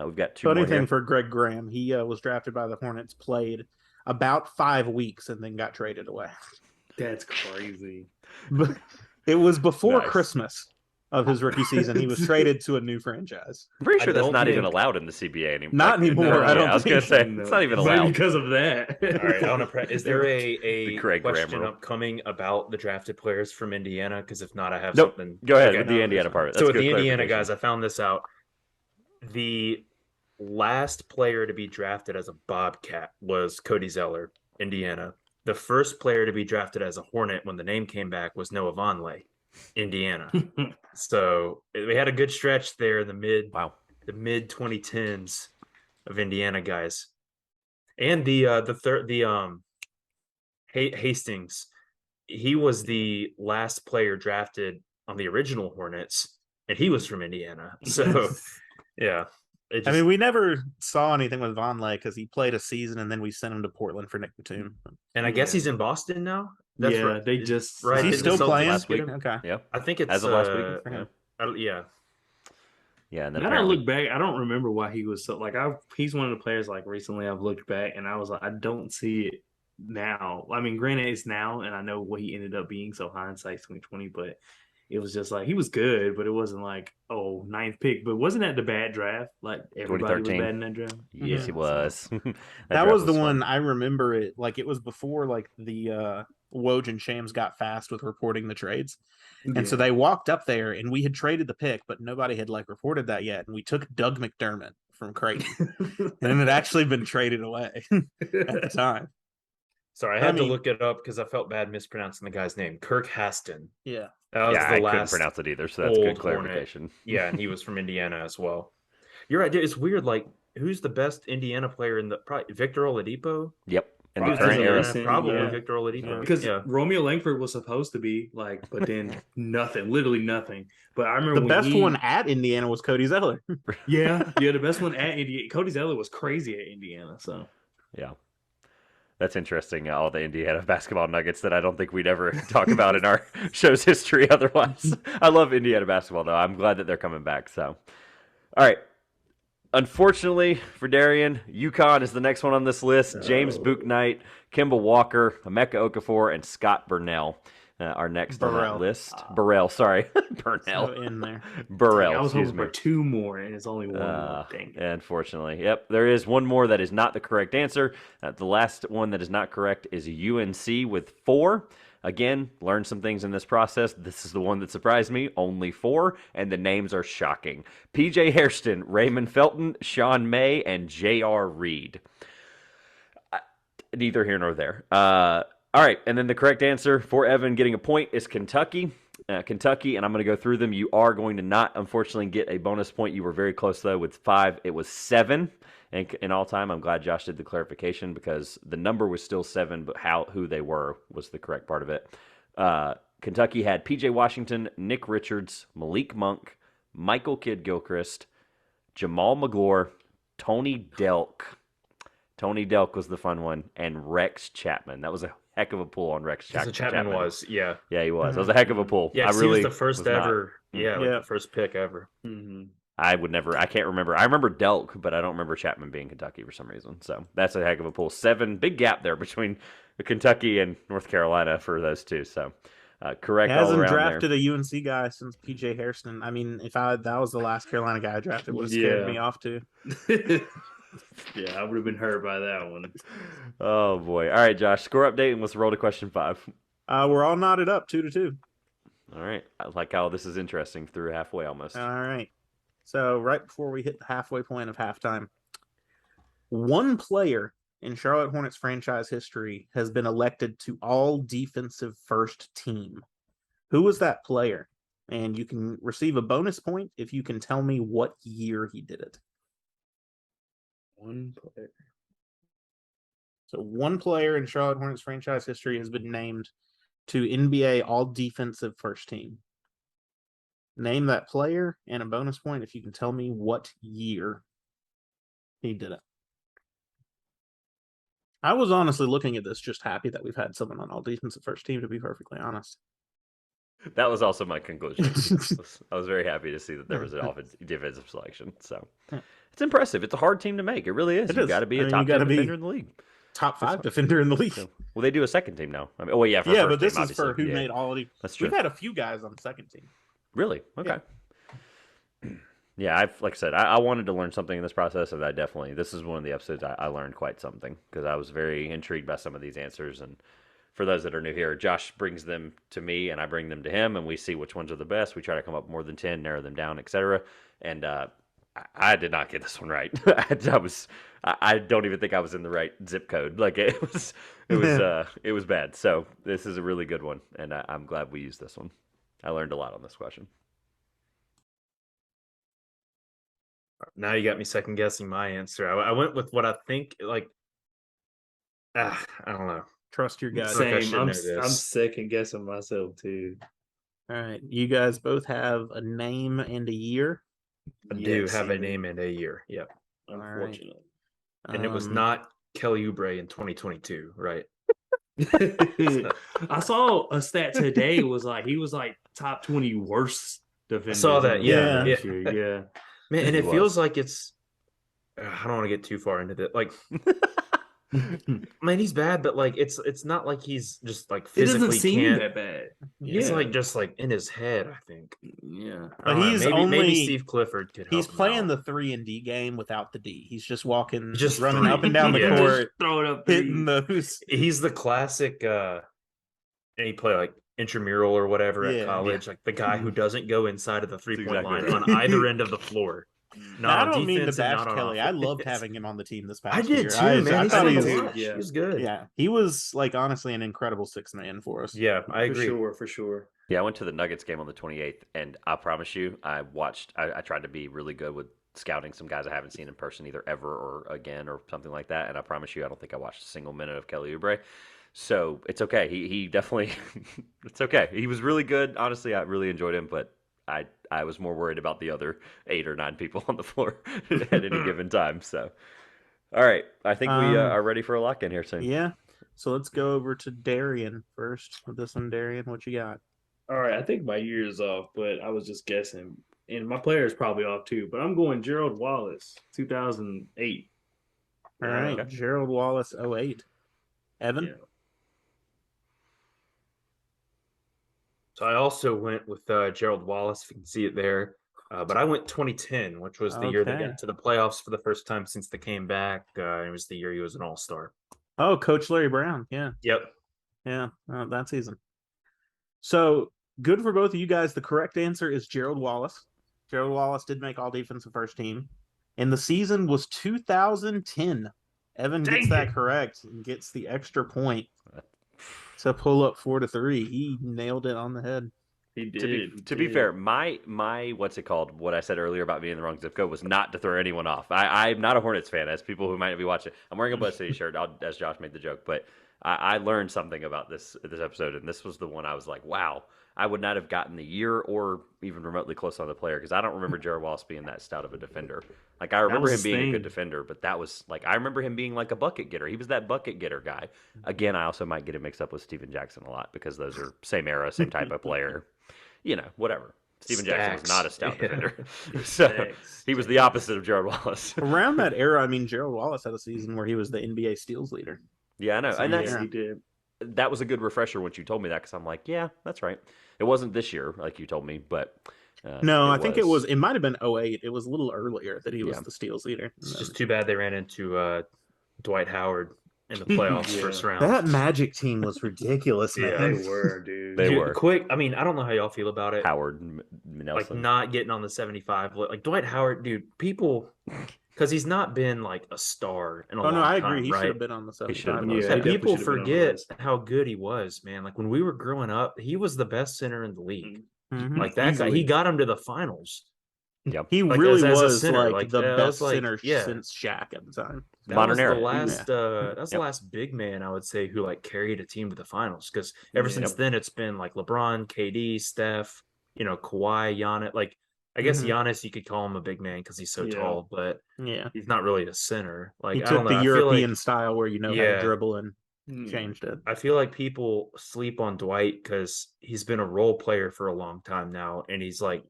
We've got 2 more Funny thing here. for Greg Graham, he was drafted by the Hornets, played about 5 weeks, and then got traded away. That's crazy. But it was before Nice. Christmas of his rookie season. He was traded to a new franchise. I'm pretty sure that's not even think- allowed in the CBA anymore. Not anymore, I don't I was think. going to say, it's not even Maybe allowed. because of that. All right, I want to. Is there The a Craig Graham question rule. upcoming about the drafted players from Indiana? Because if not, I have Nope. something. Go ahead Okay. with the Indiana part. That's So with good the Indiana clarification. guys, I found this out. The last player to be drafted as a Bobcat was Cody Zeller, Indiana. The first player to be drafted as a Hornet when the name came back was Noah Vonleh, Indiana. So we had a good stretch there in the mid 2010s of Indiana guys, and Hastings, he was the last player drafted on the original Hornets, and he was from Indiana. So yeah, I mean, we never saw anything with Vonleh because he played a season and then we sent him to Portland for Nick Batum. and I guess he's in Boston now. That's right. They just Right. Is he Didn't still the Celtics playing? last week? Okay. Yeah. I think it's As of last week. yeah. Yeah, and then Now that I apparently, look back, I don't remember why he was so like he's one of the players like recently I've looked back and I was like, I don't see it now. I mean, granted it's now and I know what he ended up being, so hindsight's 2020, but it was just like he was good, but it wasn't like, oh, 9th pick. But wasn't that the bad draft? Like everybody was 2013. bad in that draft. yes, he was. That draft was the fun. one I remember. It like it was before like the Woj and Shams got fast with reporting the trades. And so they walked up there and we had traded the pick, but nobody had like reported that yet. And we took Doug McDermott from Creighton. And it had actually been traded away at the time. Sorry, I had to look it up because I felt bad mispronouncing the guy's name. Kirk Haston. Yeah. That was Yeah, the I last couldn't pronounce it either, so that's old good clarification. Hornet. Yeah, and he was from Indiana as well. You're right. It's weird. Like, who's the best Indiana player in the probably Victor Oladipo? Yep. In the Probably current era. Indiana. Probably Yeah. Victor Oladipo. Because yeah. Romeo Langford was supposed to be like, but then nothing, literally nothing. But I remember The best one at Indiana was Cody Zeller. Yeah, the best one at Indiana. Cody Zeller was crazy at Indiana. So Yeah. That's interesting. All the Indiana basketball nuggets that I don't think we'd ever talk about in our show's history otherwise. I love Indiana basketball, though. I'm glad that they're coming back. So, all right. Unfortunately for Darian, UConn is the next one on this list. James Bouknight, Kemba Walker, Emeka Okafor, and Scott Burnell are next on that list. Burrell, sorry. Burnell. So in there. Burrell, I was excuse hoping me. for 2 more, and it's only 1 more. Dang it. Unfortunately. Yep, there is one more that is not the correct answer. The last one that is not correct is UNC with 4. Again, learned some things in this process. This is the one that surprised me. Only 4, and the names are shocking. PJ Hairston, Raymond Felton, Sean May, and J.R. Reed. Neither here nor there. All right, and then the correct answer for Evan getting a point is Kentucky. Kentucky, and I'm going to go through them. You are going to not, unfortunately, get a bonus point. You were very close, though, with 5. It was 7 in all time. I'm glad Josh did the clarification because the number was still 7, but who they were was the correct part of it. Kentucky had P.J. Washington, Nick Richards, Malik Monk, Michael Kidd-Gilchrist, Jamal McGlure, Tony Delk. Tony Delk was the fun one, and Rex Chapman. That was a heck of a pull on Rex Chapman. Chapman was, yeah. Yeah, he was. That was a heck of a pull. Yeah, he was the first ever, Yeah. the first pick ever. Mm-hmm. I can't remember. I remember Delk, but I don't remember Chapman being Kentucky for some reason. So that's a heck of a pull. 7, big gap there between Kentucky and North Carolina for those two. So correct all around there. Hasn't drafted a UNC guy since PJ Hairston. I mean, that was the last Carolina guy I drafted, it would have scared me off too. Yeah, I would have been hurt by that one. Oh boy! All right, Josh, score update, and let's roll to question 5. We're all knotted up 2-2. All right, I like how this is interesting through halfway almost. All right. So right before we hit the halfway point of halftime, one player in Charlotte Hornets franchise history has been elected to all defensive first team. Who was that player? And you can receive a bonus point if you can tell me what year he did it. One player. So one player in Charlotte Hornets franchise history has been named to NBA all defensive first team. Name that player and a bonus point if you can tell me what year he did it. I was honestly looking at this just happy that we've had someone on all defensive first team, to be perfectly honest. That was also my conclusion. I was very happy to see that there was an defensive selection. So it's impressive. It's a hard team to make. It really is. You've got to be a top 10 defender in the league. Top 5 defender in the league. Well, they do a second team now. I mean, yeah, but this is for who made all of the. That's true. We've had a few guys on the second team. Really? Okay. Yeah, like I said, I wanted to learn something in this process, and this is one of the episodes I learned quite something because I was very intrigued by some of these answers. And for those that are new here, Josh brings them to me, and I bring them to him, and we see which ones are the best. We try to come up with more than 10, narrow them down, etc. And I did not get this one right. I don't even think I was in the right zip code. Like it was bad. So this is a really good one, and I'm glad we used this one. I learned a lot on this question. Now you got me second guessing my answer. I went with what I think. I don't know. Trust your guys. Same. I'm second guessing myself too. All right, you guys both have a name and a year. I do have a name and a year. Yep. Unfortunately. Right. And it was not Kelly Oubre in 2022, right? I saw a stat today. He was top 20 worst defender. I saw that. Yeah. Yeah. Man, and it feels like it's. I don't want to get too far into that. Like, man, he's bad, but it's not like he's just physically. It doesn't seem that bad. He's just in his head, I think. Yeah, but maybe Steve Clifford could. He's help playing him out. the 3-and-D game without the D. He's just walking, just running free. up and down the court, throwing up, hitting those. He's the classic. And he play intramural or whatever at college, the guy who doesn't go inside of the 3-point line on either end of the floor. I don't mean to bash Kelly. I loved having him on the team this past year. I did too, man. I thought he was good. Yeah, he was honestly an incredible sixth man for us. Yeah, I agree. For sure. Yeah, I went to the Nuggets game on the 28th, and I promise you, I tried to be really good with scouting some guys I haven't seen in person either ever or again or something like that. And I promise you, I don't think I watched a single minute of Kelly Oubre. So it's okay. He definitely, it's okay. He was really good. Honestly, I really enjoyed him, but I was more worried about the other 8 or 9 people on the floor at any given time. So, all right. I think we are ready for a lock-in here soon. Yeah. So let's go over to Darian first. With this one, Darian, what you got? All right. I think my year is off, but I was just guessing. And my player is probably off too, but I'm going Gerald Wallace, 2008. All right. Okay. Gerald Wallace, 08. Evan? Yeah. So I also went with Gerald Wallace, if you can see it there. But I went 2010, which was the year they got to the playoffs for the first time since they came back. It was the year he was an all-star. Oh, Coach Larry Brown. Yeah. Yep. Yeah, that season. So good for both of you guys. The correct answer is Gerald Wallace. Gerald Wallace did make all defensive first team. And the season was 2010. Evan gets that correct and gets the extra point to pull up 4-3. He nailed it on the head. He To be fair, my what's it called? What I said earlier about being in the wrong zip code was not to throw anyone off. I'm not a Hornets fan, as people who might not be watching. I'm wearing a Buzz City shirt, as Josh made the joke, but I learned something about this episode, and this was the one I was like, wow, I would not have gotten the year or even remotely close on the player, because I don't remember Jared Wallace being that stout of a defender. Like, I remember him being a good defender, but that was like, I remember him being like a bucket getter. He was that bucket getter guy. Again, I also might get it mixed up with Steven Jackson a lot, because those are same era, same type of player. You know, whatever. Steven Jackson was not a stout defender. So he was the opposite of Jared Wallace. Around that era, I mean, Gerald Wallace had a season where he was the NBA steals leader. Yeah, I know. So, And that's, he did. that was a good refresher once you told me that, because I'm like, yeah, that's right. It wasn't this year, like you told me, but no, I think it might have been 08. It was a little earlier that he was the steals leader. It's just too bad they ran into Dwight Howard in the playoffs first round. That Magic team was ridiculous, man. Yeah, they were, dude. They were. Quick, I mean, I don't know how y'all feel about it. Howard Nelson. Like, not getting on the 75. Like, Dwight Howard, dude, people... Because he's not been like a star in a long time. Oh, no, I agree. He right? should have been on the 75. And people forget how good he was, man. Like, when we were growing up, he was the best center in the league. Mm-hmm. Like, that guy, he got him to the finals. Yep. He like, really as was center, like the best center since Shaq at the time. Modern era. That's the last big man, I would say, who like carried a team to the finals. Because ever since then, it's been like LeBron, KD, Steph, you know, Kawhi, Giannis. Like, I guess Giannis, you could call him a big man because he's so tall, but he's not really a center. Like, he took the European style where you know how to dribble and changed it. I feel like people sleep on Dwight because he's been a role player for a long time now, and he's like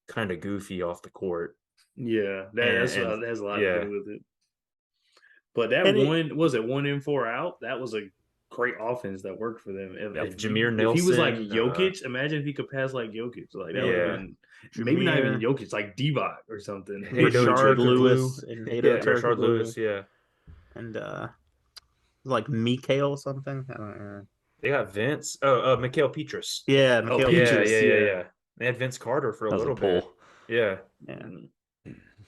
kind of goofy off the court. Yeah, that has a lot to do with it. But that was it 1 in 4 out? That was a great offense that worked for them. If Jameer Nelson, if he was like Jokic, imagine if he could pass like Jokic. Like that would have been maybe not even Jokic, like Divock or something. Rashard Lewis and Rashard Lewis, and like Mikhail something. I don't know. They got Vince. Mikhail Petrus. Yeah, Mikhail Petrus. Yeah. They had Vince Carter for a little bit. Yeah.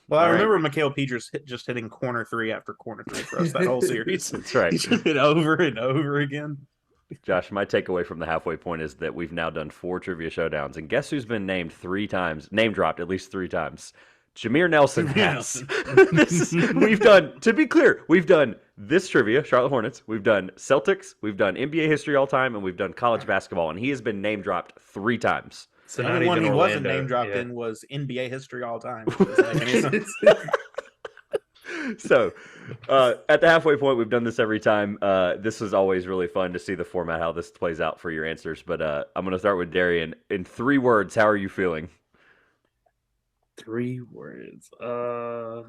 Well, I remember Mikhail Petrus just hitting corner 3 after corner 3 for us that whole series. That's right. He just hit over and over again. Josh, my takeaway from the halfway point is that we've now done 4 trivia showdowns, and guess who's been named 3 times, name dropped at least 3 times? Jameer Nelson has. We've done, to be clear, we've done this trivia, Charlotte Hornets, we've done Celtics, we've done NBA history all time, and we've done college basketball, and he has been name dropped 3 times. So the only one he wasn't name dropped in was NBA history all time. So, at the halfway point, we've done this every time. This was always really fun to see the format, how this plays out for your answers. But I'm going to start with Darian. In 3 words, how are you feeling? 3 words. So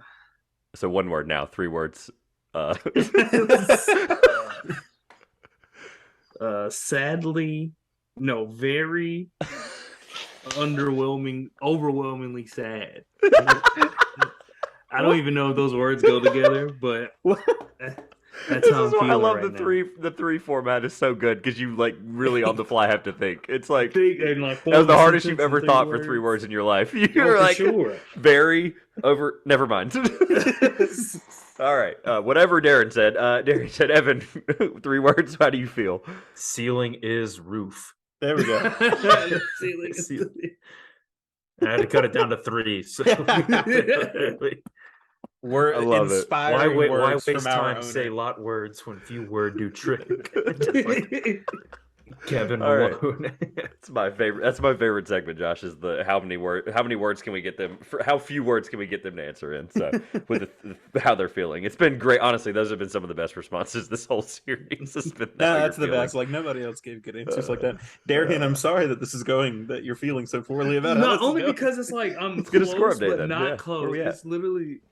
1 word now, 3 words. Sadly, no, very overwhelmingly sad. I don't even know if those words go together, but that's how I'm feeling. I love right the three format is so good because you like really on the fly have to think. It's like that was the hardest you've ever thought for 3 words in your life. You're like very over. Never mind. All right, whatever Darian said. Darian said, Evan, 3 words. How do you feel? Ceiling is roof. There we go. Ceiling. I had to cut it down to 3. So. We're inspiring words why waste from our time owner. say lot words when few word do trick? Kevin Malone. It's my favorite. That's my favorite segment, Josh. Is the how many words can we get them? How few words can we get them to answer in? So with how they're feeling, it's been great. Honestly, those have been some of the best responses this whole series. It's been that's the best. Like nobody else gave good answers like that. Darian, I'm sorry that this is going. That you're feeling so poorly about it. Not only because it's like I'm Let's close, get a score update, but then. not close.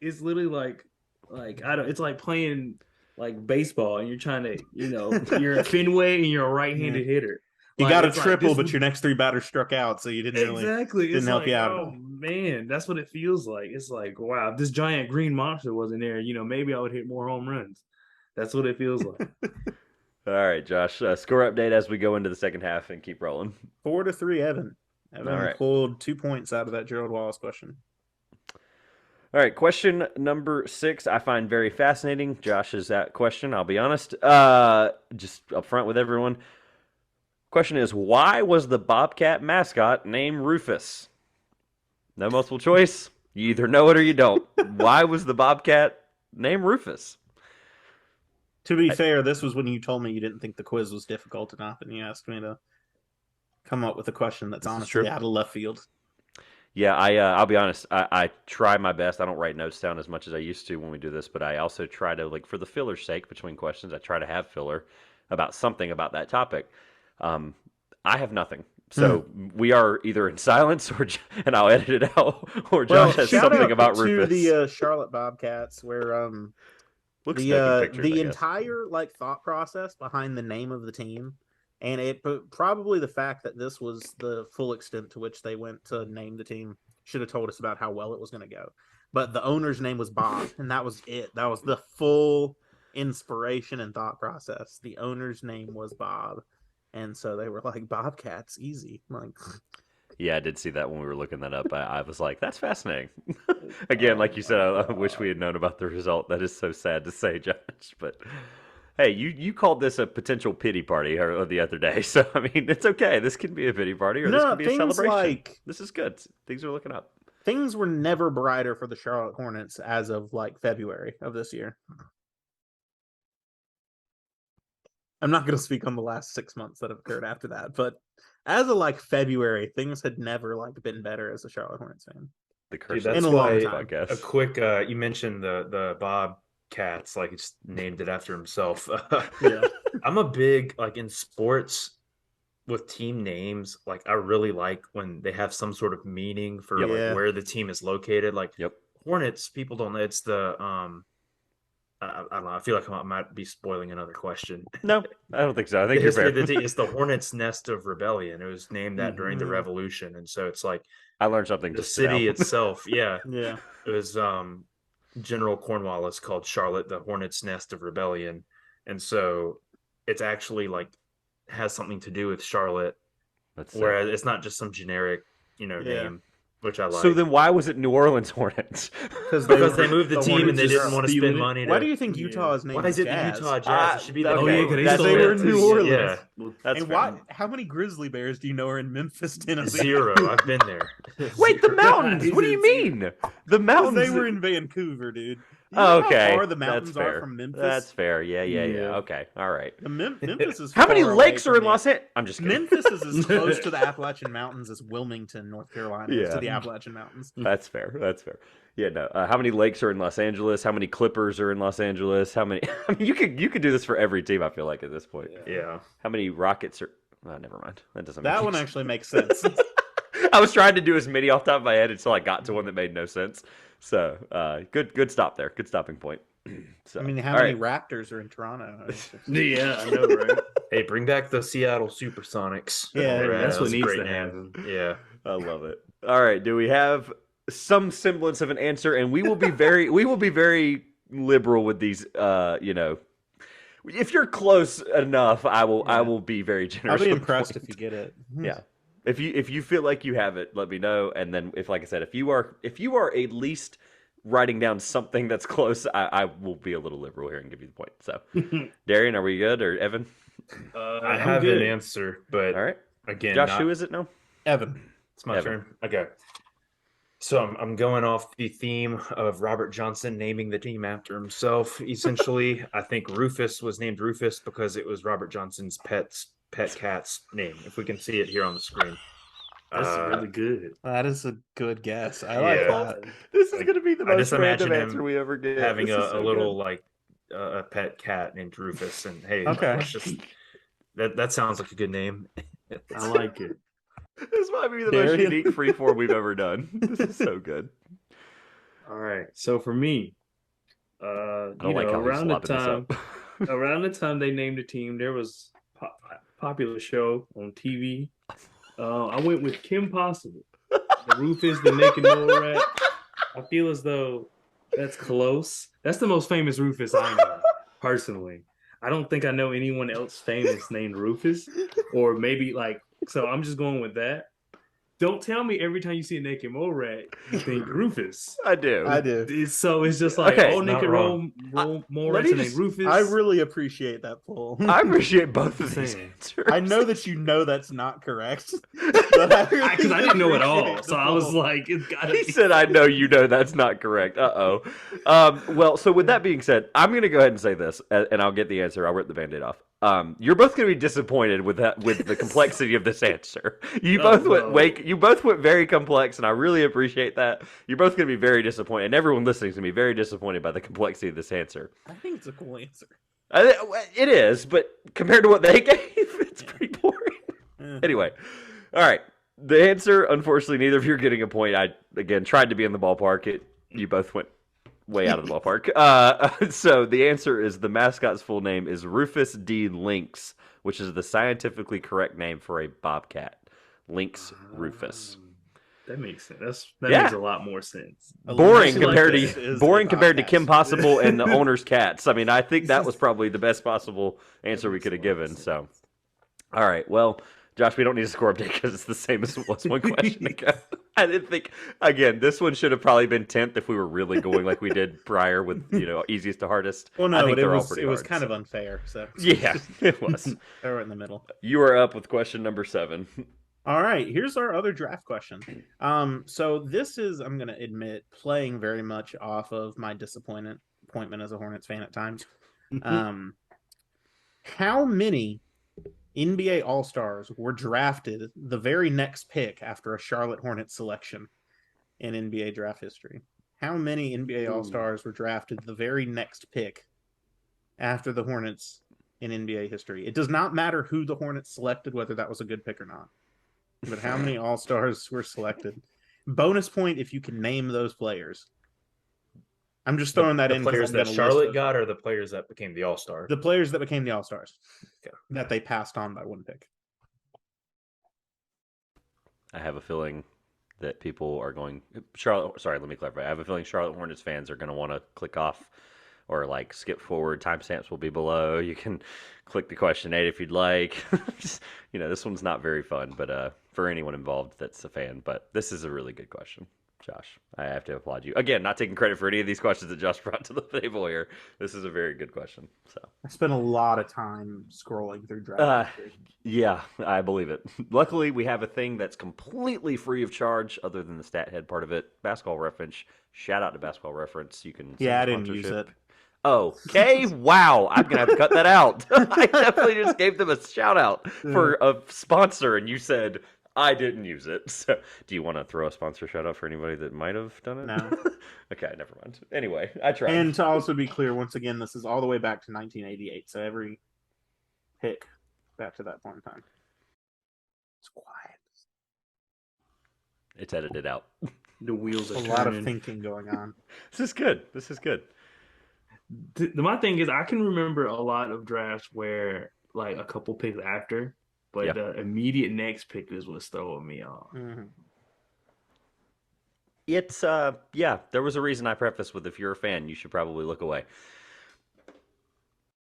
It's literally like I don't. It's like playing like baseball, and you're trying to, you're a Fenway and you're a right-handed hitter. You got a triple, but your next 3 batters struck out, so you didn't really didn't help you out. Oh man, that's what it feels like. It's like, wow, if this giant green monster wasn't there, maybe I would hit more home runs. That's what it feels like. All right, Josh. Score update as we go into the second half and keep rolling. 4-3, Evan. Evan pulled 2 points out of that Gerald Wallace question. All right, question number 6 I find very fascinating. Josh's question, I'll be honest. Just up front with everyone. Question is, why was the Bobcat mascot named Rufus? No multiple choice. You either know it or you don't. Why was the Bobcat named Rufus? To be fair, this was when you told me you didn't think the quiz was difficult enough, and you asked me to come up with a question that's honestly out of left field. Yeah, I'll be honest. I try my best. I don't write notes down as much as I used to when we do this, but I also try to, like, for the filler's sake between questions, I try to have filler about something about that topic. I have nothing. So we are either in silence, and I'll edit it out, or Josh has something about Rufus. To the Charlotte Bobcats, where the entire thought process behind the name of the team, and probably the fact that this was the full extent to which they went to name the team should have told us about how well it was going to go. But the owner's name was Bob, and that was it. That was the full inspiration and thought process. The owner's name was Bob. And so they were like, Bobcats, easy. Yeah, I did see that when we were looking that up. I was like, that's fascinating. Again, like you said, I wish we had known about the result. That is so sad to say, Josh. But hey, you called this a potential pity party the other day. So, I mean, it's okay. This can be a pity party or this can be a celebration. This is good. Things are looking up. Things were never brighter for the Charlotte Hornets as of February of this year. I'm not going to speak on the last 6 months that have occurred after that, but as of February, things had never been better as a Charlotte Hornets fan. The curse in a long time. A quick, you mentioned the Bobcats, he just named it after himself. Yeah, I'm a big in sports with team names. I really like when they have some sort of meaning for where the team is located. Hornets, people don't know it's the I don't know. I feel like I might be spoiling another question. No, I don't think so. I think you're fair. It's the Hornets' Nest of Rebellion. It was named that during the Revolution, and so it's I learned something. The city itself, yeah. It was General Cornwallis called Charlotte the Hornets' Nest of Rebellion, and so it's actually has something to do with Charlotte, whereas it's not just some generic name. Which I like. So then why was it New Orleans Hornets? Because they moved the team and they didn't want to spend money. Why do you think Utah's name is Jazz? Utah Jazz? It should be the they were in New Orleans. Yeah. And how many Grizzly Bears do you know are in Memphis, Tennessee? 0. I've been there. Wait, the mountains. What do you mean? The mountains. They were in Vancouver, dude. Okay. How far the mountains are from Memphis? That's fair. Yeah. Okay. All right. Memphis is. How many lakes are in Los Angeles? I'm just kidding. Memphis is as close to the Appalachian Mountains as Wilmington, North Carolina, is to the Appalachian Mountains. That's fair. Yeah. No. How many lakes are in Los Angeles? How many Clippers are in Los Angeles? How many? I mean, you could do this for every team. I feel like at this point. Yeah. How many Rockets are? Oh, never mind. That doesn't. That one actually makes sense. I was trying to do as many off the top of my head until I got to one that made no sense. So good stop there. Good stopping point. So, I mean, how many Raptors are in Toronto? Yeah, I know, right? Hey, bring back the Seattle Supersonics. Yeah, that's what needs to happen. Yeah, I love it. All right, do we have some semblance of an answer? And we will be very liberal with these. If you're close enough, I will be very generous. I'll be impressed if you get it. Yeah. If you feel like you have it, let me know. And then like I said, if you are at least writing down something that's close, I will be a little liberal here and give you the point. So, Darian, are we good, or Evan? I have an answer, but all right. Again, Josh, who is it now? Evan. It's my turn. Okay. So I'm going off the theme of Robert Johnson naming the team after himself. Essentially, I think Rufus was named Rufus because it was Robert Johnson's pet cat's name. If we can see it here on the screen. That's really good. That is a good guess. I like that. This is going to be the most random answer we ever get. Having a little a pet cat named Rufus, and hey, let's just that sounds like a good name. I like it. This might be the most unique freeform we've ever done. This is so good. All right, so for me, around the time they named the team, there was a popular show on TV. I went with Kim Possible. The Rufus, the Naked Mole Rat. I feel as though that's close. That's the most famous Rufus I know, personally. I don't think I know anyone else famous named Rufus, or maybe so I'm just going with that. don't tell me every time you see a naked mole rat, you think Rufus. I do. I do. It's just like, Okay. oh, Not naked wrong. mole let rats me and just- Rufus. I really appreciate that poll. I appreciate both of these Saying. answers. I know that you know that's not correct. Because I didn't know it all, appreciate so the I was poll. like, it's gotta He be. said, "I know you know that's not correct." Well, so with that being said, I'm going to go ahead and say this, and I'll get the answer. I'll rip the Band-Aid off. You're both going to be disappointed with the complexity of this answer. You both went very complex, and I really appreciate that. You're both going to be very disappointed, and everyone listening is going to be very disappointed by the complexity of this answer. I think it's a cool answer. It is, but compared to what they gave, it's pretty boring. Anyway, all right. The answer, unfortunately, neither of you are getting a point. I, again, tried to be in the ballpark. You both went way out of the ballpark. So the answer is the mascot's full name is Rufus D. Lynx, which is the scientifically correct name for a bobcat. Lynx Rufus. That makes sense. That Yeah. makes a lot more sense. Boring Like compared this to is boring a compared to podcast. Kim Possible and the owner's cats. I mean, I think that was probably the best possible answer we could have given. So, all right, well, Josh, we don't need a score update because it's the same as it was one question ago. I didn't think. Again, this one should have probably been 10th if we were really going like we did prior with easiest to hardest. Well, no, I think but they're all it pretty was hard, kind so. of unfair. So Yeah, it was. they were in the middle. You are up with question number 7. All right, here's our other draft question. So this is, I'm going to admit, playing very much off of my disappointment as a Hornets fan at times. How many NBA All-Stars were drafted the very next pick after a Charlotte Hornets selection in NBA draft history? How many NBA All-Stars were drafted the very next pick after the Hornets in NBA history? It does not matter who the Hornets selected, whether that was a good pick or not. But how many All-Stars were selected? Bonus point if you can name those players. I'm just throwing that the in. players that Charlotte got, or the players that became the All-Star? The players that became the All-Stars. Okay. That they passed on by one pick. I have a feeling that people are going. Sorry, let me clarify. I have a feeling Charlotte Hornets fans are going to want to click off or like skip forward. Timestamps will be below. You can click the question 8 if you'd like. This one's not very fun, but for anyone involved that's a fan. But this is a really good question, Josh. I have to applaud you. Again, not taking credit for any of these questions that Josh brought to the table here. This is a very good question. So I spent a lot of time scrolling through draft history. yeah, I believe it. Luckily, we have a thing that's completely free of charge other than the stat head part of it. Basketball Reference. Shout out to Basketball Reference. You can Yeah, I send didn't use sponsorship. it. Okay, wow. I'm going to have to cut that out. I definitely just gave them a shout out for a sponsor, and you said I didn't use it. So, do you want to throw a sponsor shout out for anybody that might have done it? No. Okay, never mind. Anyway, I tried. And to also be clear, once again, this is all the way back to 1988. So every pick back to that point in time. It's quiet. It's edited out. The wheels are A lot of turning. thinking going on. This is good. This is good. My thing is, I can remember a lot of drafts where like a couple picks after, but Yeah. the immediate next pick is what's throwing me off. Mhm. It's there was a reason I prefaced with if you're a fan, you should probably look away.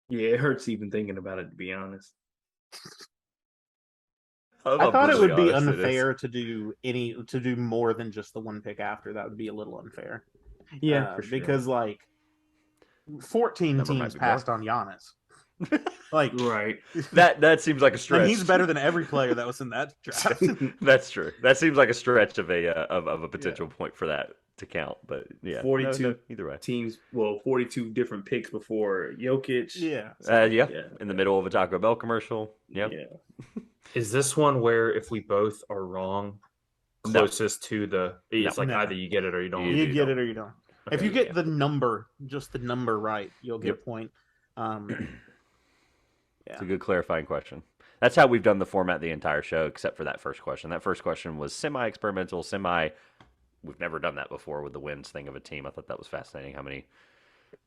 Yeah, it hurts even thinking about it, to be honest. I thought it would be unfair to do more than just the one pick after. That would be a little unfair. Yeah, for sure. Because like 14 Number might teams be passed on Giannis. Like Right. That seems like a stretch. and he's better than every player that was in that draft. That's true. That seems like a stretch of a potential point for that to count. But yeah, 42 either way. teams, 42 different picks before Jokic. Yeah. Yeah, Yeah. in the middle of a Taco Bell commercial. Yep. Yeah. Is this one where if we both are wrong, closest to the, it's like No. either you get it or you don't? You get it or you don't. If Okay, you get yeah. the number, just the number right, you'll get Yep. a point. It's a good clarifying question. That's how we've done the format the entire show, except for that first question. That first question was semi-experimental, We've never done that before with the wins thing of a team. I thought that was fascinating, how many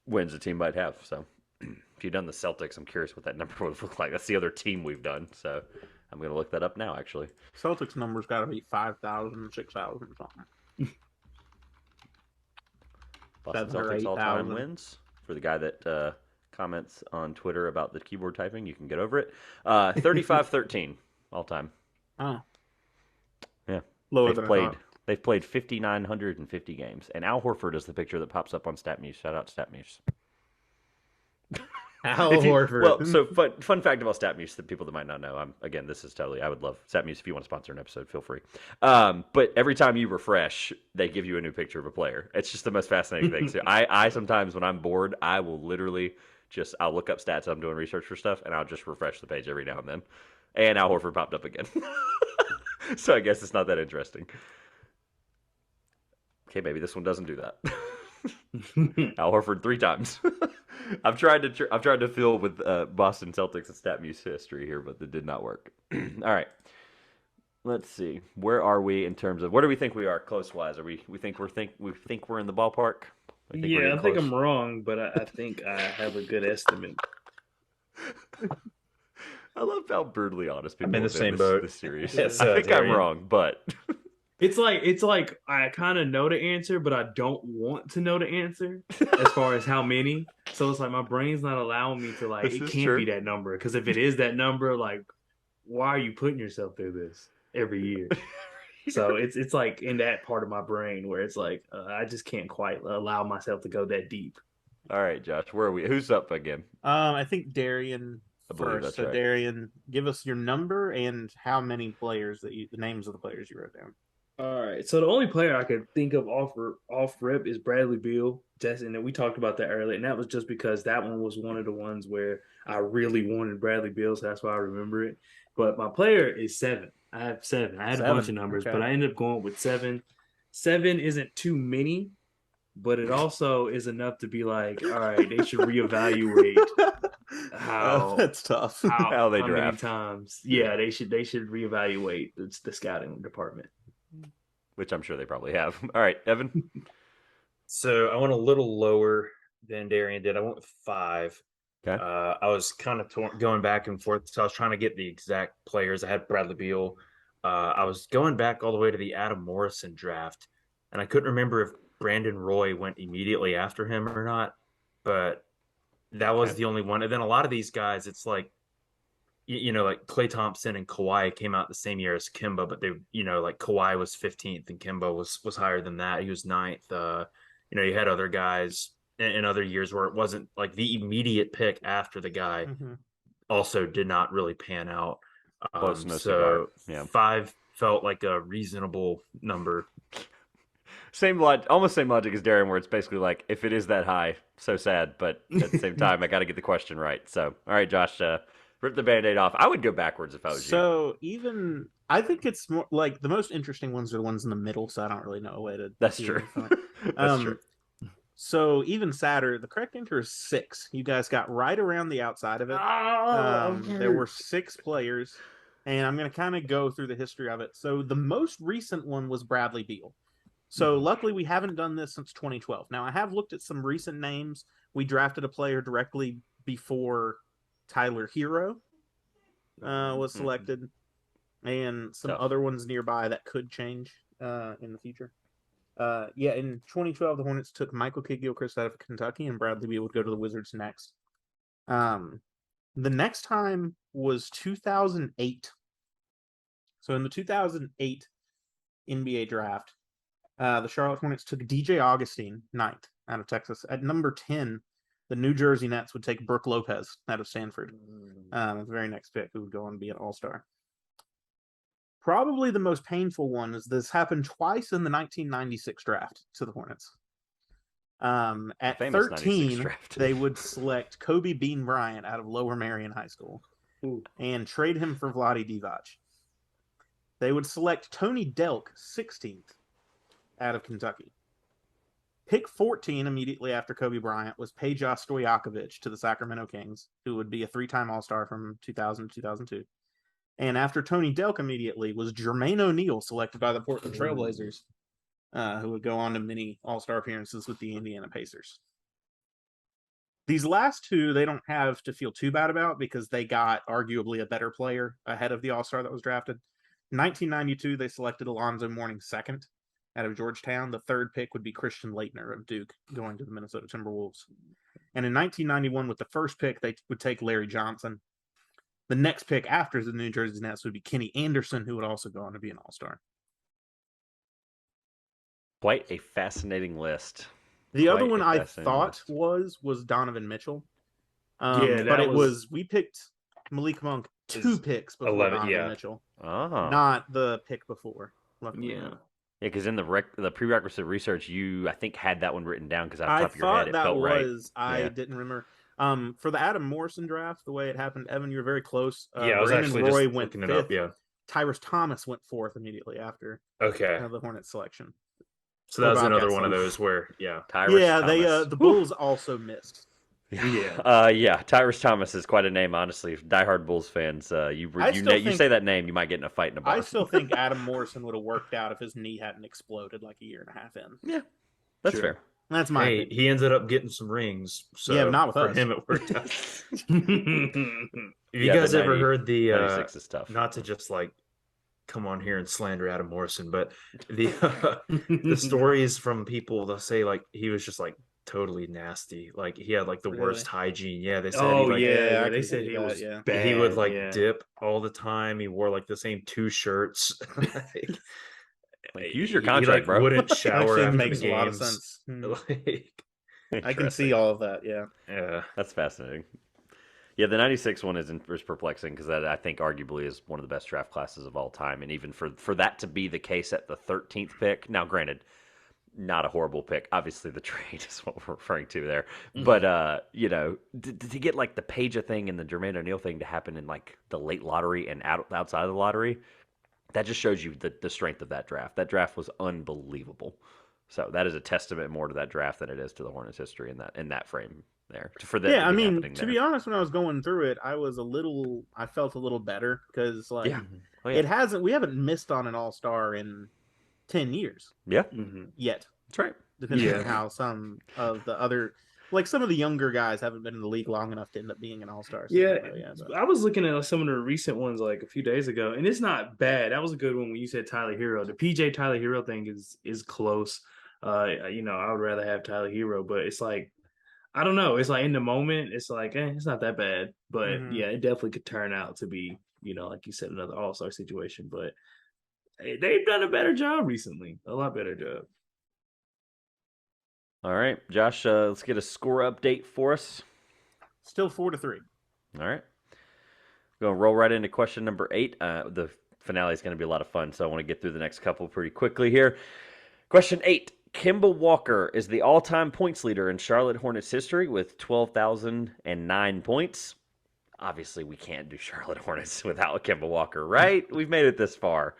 wins a team might have. So if you've done the Celtics, I'm curious what that number would look like. That's the other team we've done. So I'm going to look that up now, actually. Celtics numbers got to be 5,000, 6,000 something. Boston 7,000 or Celtics all-time 8,000. wins. For the guy that comments on Twitter about the keyboard typing, you can get over it. 35-13 all-time. Oh. Yeah. Lower They've than I played thought. they've played 5,950 games, and Al Horford is the picture that pops up on StatMuse. Shout out StatMuse. Al Horford. So fun fact about StatMuse that people that might not know. Again, this is totally. I would love StatMuse if you want to sponsor an episode. Feel free. But every time you refresh, they give you a new picture of a player. It's just the most fascinating thing. So I sometimes when I'm bored, I will literally I'll look up stats. I'm doing research for stuff, and I'll just refresh the page every now and then. And Al Horford popped up again. So I guess it's not that interesting. Okay, maybe this one doesn't do that. Al Horford 3 times. I've tried to fill with Boston Celtics and StatMuse history here, but it did not work. All right, let's see. Where are we in terms of where do we think we are close wise? Are we think we're in the ballpark? I think I'm wrong, but I think I have a good estimate. I love how brutally honest people I'm in the have been same boat. this series. Yes, I think Darian. I'm wrong, but It's like I kind of know the answer, but I don't want to know the answer as far as how many. So it's like my brain's not allowing me to This it is can't true. be that number, because if it is that number, like, why are you putting yourself through this every year? So it's like in that part of my brain where it's like I just can't quite allow myself to go that deep. all right, Josh, where are we? Who's up again? I think Darian I believe first. that's So right. Darian, give us your number and how many players the names of the players you wrote down. All right. So the only player I could think of off rip is Bradley Beal. And we talked about that earlier, and that was just because that one was one of the ones where I really wanted Bradley Beal, so that's why I remember it. But my player is 7. I have 7. I had a bunch of numbers, okay. but I ended up going with 7. 7 isn't too many, but it also is enough to be like, all right, they should reevaluate that's tough. How they many draft. times. Yeah, they should reevaluate the scouting department. Which I'm sure they probably have. All right, Evan. So I went a little lower than Darian did. I went with 5. Okay. I was kind of going back and forth, so I was trying to get the exact players. I had Bradley Beal. I was going back all the way to the Adam Morrison draft, and I couldn't remember if Brandon Roy went immediately after him or not, but that was the only one. And then a lot of these guys, it's like, like Klay Thompson and Kawhi came out the same year as Kimba, but they, like Kawhi was 15th and Kimba was higher than that. He was 9th. You had other guys in other years where it wasn't like the immediate pick after the guy also did not really pan out. Close, no cigar. Yeah. 5 felt like a reasonable number. Almost same logic as Darian, where it's basically like, if it is that high, so sad, but at the same time, I got to get the question right. So, all right, Josh, rip the Band-Aid off. I would go backwards if I was you. So I think it's more like the most interesting ones are the ones in the middle, so I don't really know a way to. That's true. That's true. So even sadder, the correct answer is 6. You guys got right around the outside of it. There were 6 players, and I'm going to kind of go through the history of it. So the most recent one was Bradley Beal. So luckily we haven't done this since 2012. Now I have looked at some recent names. We drafted a player directly before Tyler Hero was selected, and some other ones nearby that could change in the future. In 2012, the Hornets took Michael Kidd-Gilchrist out of Kentucky, and Bradley Beal would go to the Wizards next. The next time was 2008. So in the 2008 NBA draft, the Charlotte Hornets took DJ Augustine, 9th, out of Texas. At number 10, the New Jersey Nets would take Brooke Lopez out of Stanford. The very next pick, who would go on to be an All-Star. Probably the most painful one is this happened twice in the 1996 draft to the Hornets. At 13, they would select Kobe Bean Bryant out of Lower Merion High School and trade him for Vlade Divac. They would select Tony Delk, 16th, out of Kentucky. Pick 14 immediately after Kobe Bryant was Peja Stojakovic to the Sacramento Kings, who would be a 3-time All-Star from 2000 to 2002. And after Tony Delk immediately was Jermaine O'Neal, selected by the Portland Trailblazers, who would go on to many All-Star appearances with the Indiana Pacers. These last 2, they don't have to feel too bad about because they got arguably a better player ahead of the All-Star that was drafted. In 1992, they selected Alonzo Mourning 2nd out of Georgetown. The 3rd pick would be Christian Laettner of Duke, going to the Minnesota Timberwolves. And in 1991, with the 1st pick, they would take Larry Johnson. The next pick after the New Jersey Nets would be Kenny Anderson, who would also go on to be an All-Star. Quite a fascinating list. The other Quite one a I fascinating thought list. was Donovan Mitchell. Yeah, But that was we picked Malik Monk 2 Is picks before 11, Donovan yeah. Mitchell, Oh. not the pick before. Luckily. yeah. Yeah, because in the prerequisite research, you I think had that one written down because off the I top of your head thought it that felt right. was. I Yeah. didn't remember. For the Adam Morrison draft, the way it happened, Evan, you were very close. Yeah, I was Brandon actually Roy just went looking 5th. it up. Yeah. Tyrus Thomas went 4th immediately after Okay. the Hornets selection. So that was Bobcat another one of selection. those where, yeah. Tyrus Yeah, Thomas. the Bulls also missed. Yeah. Tyrus Thomas is quite a name, honestly. Diehard Bulls fans, you say that name, you might get in a fight in a bar. I still think Adam Morrison would have worked out if his knee hadn't exploded like a year and a half in. Yeah, that's fair. That's my opinion. He ended up getting some rings. So Yeah, but not with for us. him it worked out. Have you guys ever heard the 96 is tough. not to just like come on here and slander Adam Morrison, but the stories from people, they'll say like he was just like totally nasty. Like he had like the worst hygiene. Yeah, they said they said he was bad. he would like yeah. dip all the time. He wore like the same 2 shirts. Use your He, contract, like, bro. wouldn't shower Actually after makes the a lot of games. sense. Like, I can see all of that. Yeah. yeah. That's fascinating. Yeah, the 96 one is perplexing because that I think arguably is one of the best draft classes of all time. And even for that to be the case at the 13th pick, now granted, not a horrible pick. Obviously, the trade is what we're referring to there. But, to get like the Peja thing and the Jermaine O'Neal thing to happen in like the late lottery and outside of the lottery, that just shows you the strength of that draft. That draft was unbelievable. So that is a testament more to that draft than it is to the Hornets' history in that frame there. For that, Yeah, I mean, to be honest, when I was going through it, I felt a little better because like we haven't missed on an All-Star in 10 years. Yeah. Yet. That's right. Depending on how some of the other, like some of the younger guys haven't been in the league long enough to end up being an All-Star. I was looking at some of the recent ones like a few days ago, and it's not bad. That was a good one when you said Tyler Hero. The PJ Tyler Hero thing is close. I would rather have Tyler Hero, but it's like, I don't know. It's like in the moment, it's like, it's not that bad. But yeah, it definitely could turn out to be, like you said, another All-Star situation. But they've done a better job recently. A lot better job. All right, Josh, let's get a score update for us. Still 4-3. All right. We're going to roll right into question number 8. The finale is going to be a lot of fun, so I want to get through the next couple pretty quickly here. Question 8. Kemba Walker is the all-time points leader in Charlotte Hornets history with 12,009 points. Obviously, we can't do Charlotte Hornets without Kemba Walker, right? We've made it this far.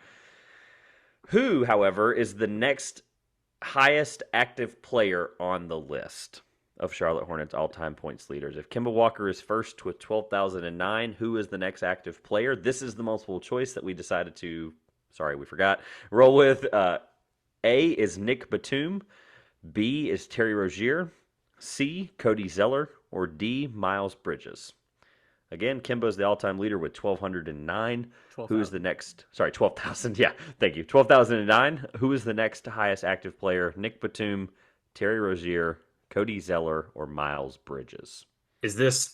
Who, however, is the next highest active player on the list of Charlotte Hornets all-time points leaders? If Kemba Walker is first with 12,009, who is the next active player? This is the multiple choice that we decided to, roll with. A is Nick Batum, B is Terry Rozier, C, Cody Zeller, or D, Miles Bridges. Again, Kemba is the all-time leader with 1,209. Who is the next? 12,000. Yeah, thank you. 12,009. Who is the next highest active player? Nick Batum, Terry Rozier, Cody Zeller, or Miles Bridges? Is this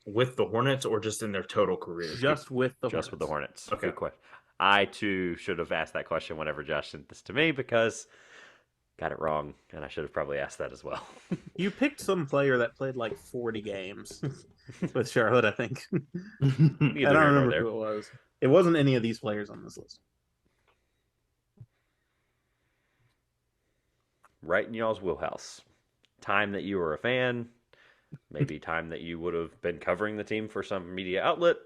with the Hornets or just in their total career? Just with the Hornets. Okay. Good question. I, too, should have asked that question whenever Josh sent this to me because got it wrong, and I should have probably asked that as well. You picked some player that played like 40 games with Charlotte, I think. I don't remember who it was. It wasn't any of these players on this list. Right in y'all's wheelhouse. Time that you were a fan, maybe time that you would have been covering the team for some media outlet.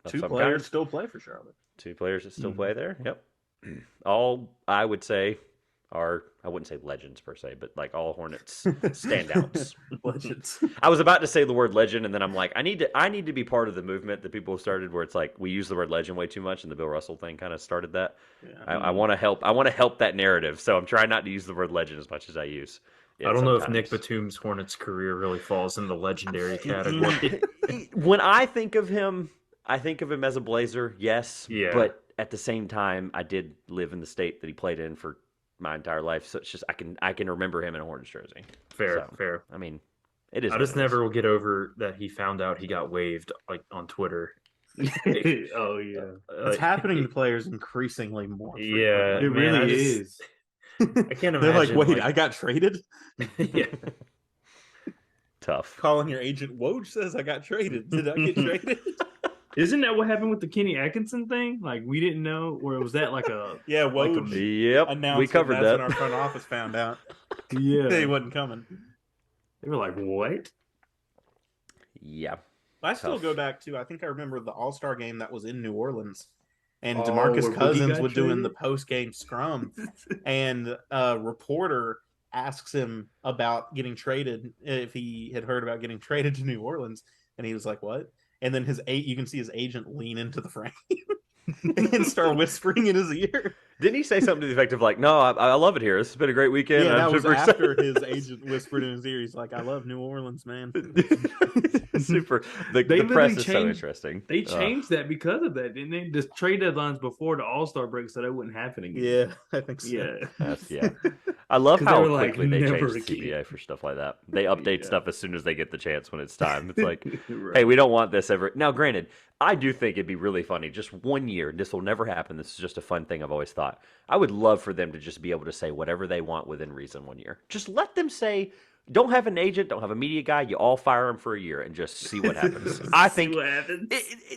2 players still play for Charlotte. 2 players that still play there. Yep. All I would say are, I wouldn't say legends per se, but like all Hornets standouts. Legends. I was about to say the word legend, and then I'm like, I need to be part of the movement that people started where it's like we use the word legend way too much, and the Bill Russell thing kind of started that. Yeah. I want to help. I want to help that narrative, so I'm trying not to use the word legend as much as I use. I don't know if Nick Batum's Hornets career really falls in the legendary category. When I think of him as a Blazer, yes. Yeah. But at the same time, I did live in the state that he played in for my entire life, so it's just I can remember him in a Hornets jersey. Fair. I mean, it is. I just never will get over that he found out he got waived like on Twitter. Oh yeah, it's happening to players increasingly more. Yeah, it really is. I can't They're like, imagine, wait, like- I got traded? Yeah. Tough. Calling your agent, Woj says I got traded. Did I get traded? Isn't that what happened with the Kenny Atkinson thing? Like we didn't know, or was that like a Yeah, like a- Woj Yep, announced we covered that's that. when our front office found out yeah? he wasn't coming. They were like, what? Yeah. I still Tough. go back to, I think I remember the All-Star game that was in New Orleans, and Oh, DeMarcus where Boogie Cousins got was doing the traded? post-game scrum, and a reporter asks him about getting traded, if he had heard about getting traded to New Orleans, and he was like, what? And then you can see his agent lean into the frame and start whispering in his ear. Didn't he say something to the effect of like, "No, I love it here. This has been a great weekend." Yeah, I'm that was super after excited." his agent whispered in his ear. He's like, I love New Orleans, man. Super. The They press literally is so changed- interesting. They changed that because of that, didn't they? The trade deadlines before the All-Star break, so that wouldn't happen again. Yeah, I think so. Yeah. Yeah. I love 'Cause they how were like, quickly they "Never changed again." CBA for stuff like that. They update Yeah. stuff as soon as they get the chance when it's time. It's like, Right. hey, we don't want this ever. Now, granted, I do think it'd be really funny. Just 1 year, this will never happen. This is just a fun thing I've always thought. I would love for them to just be able to say whatever they want within reason 1 year. Just let them say, don't have an agent, don't have a media guy. You all fire them for a year and just see what happens. I See think what happens.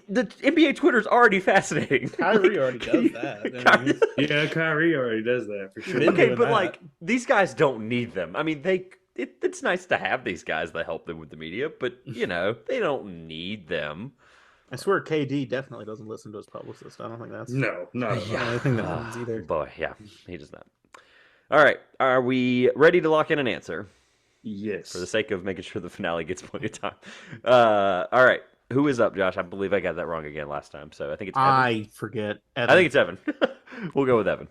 the NBA Twitter's already fascinating. Kyrie already does that. I mean, Yeah, Kyrie already does that for sure. Been Okay, doing but that. like these guys don't need them. I mean, it's nice to have these guys that help them with the media, but they don't need them. I swear KD definitely doesn't listen to his publicist. I don't think that's... No, not at all. I don't think that happens either. Boy, yeah, he does not. All right, are we ready to lock in an answer Yes. for the sake of making sure the finale gets plenty of time? All right, who is up, Josh? I believe I got that wrong again last time, so I think it's Evan. I forget. I think it's Evan. We'll go with Evan.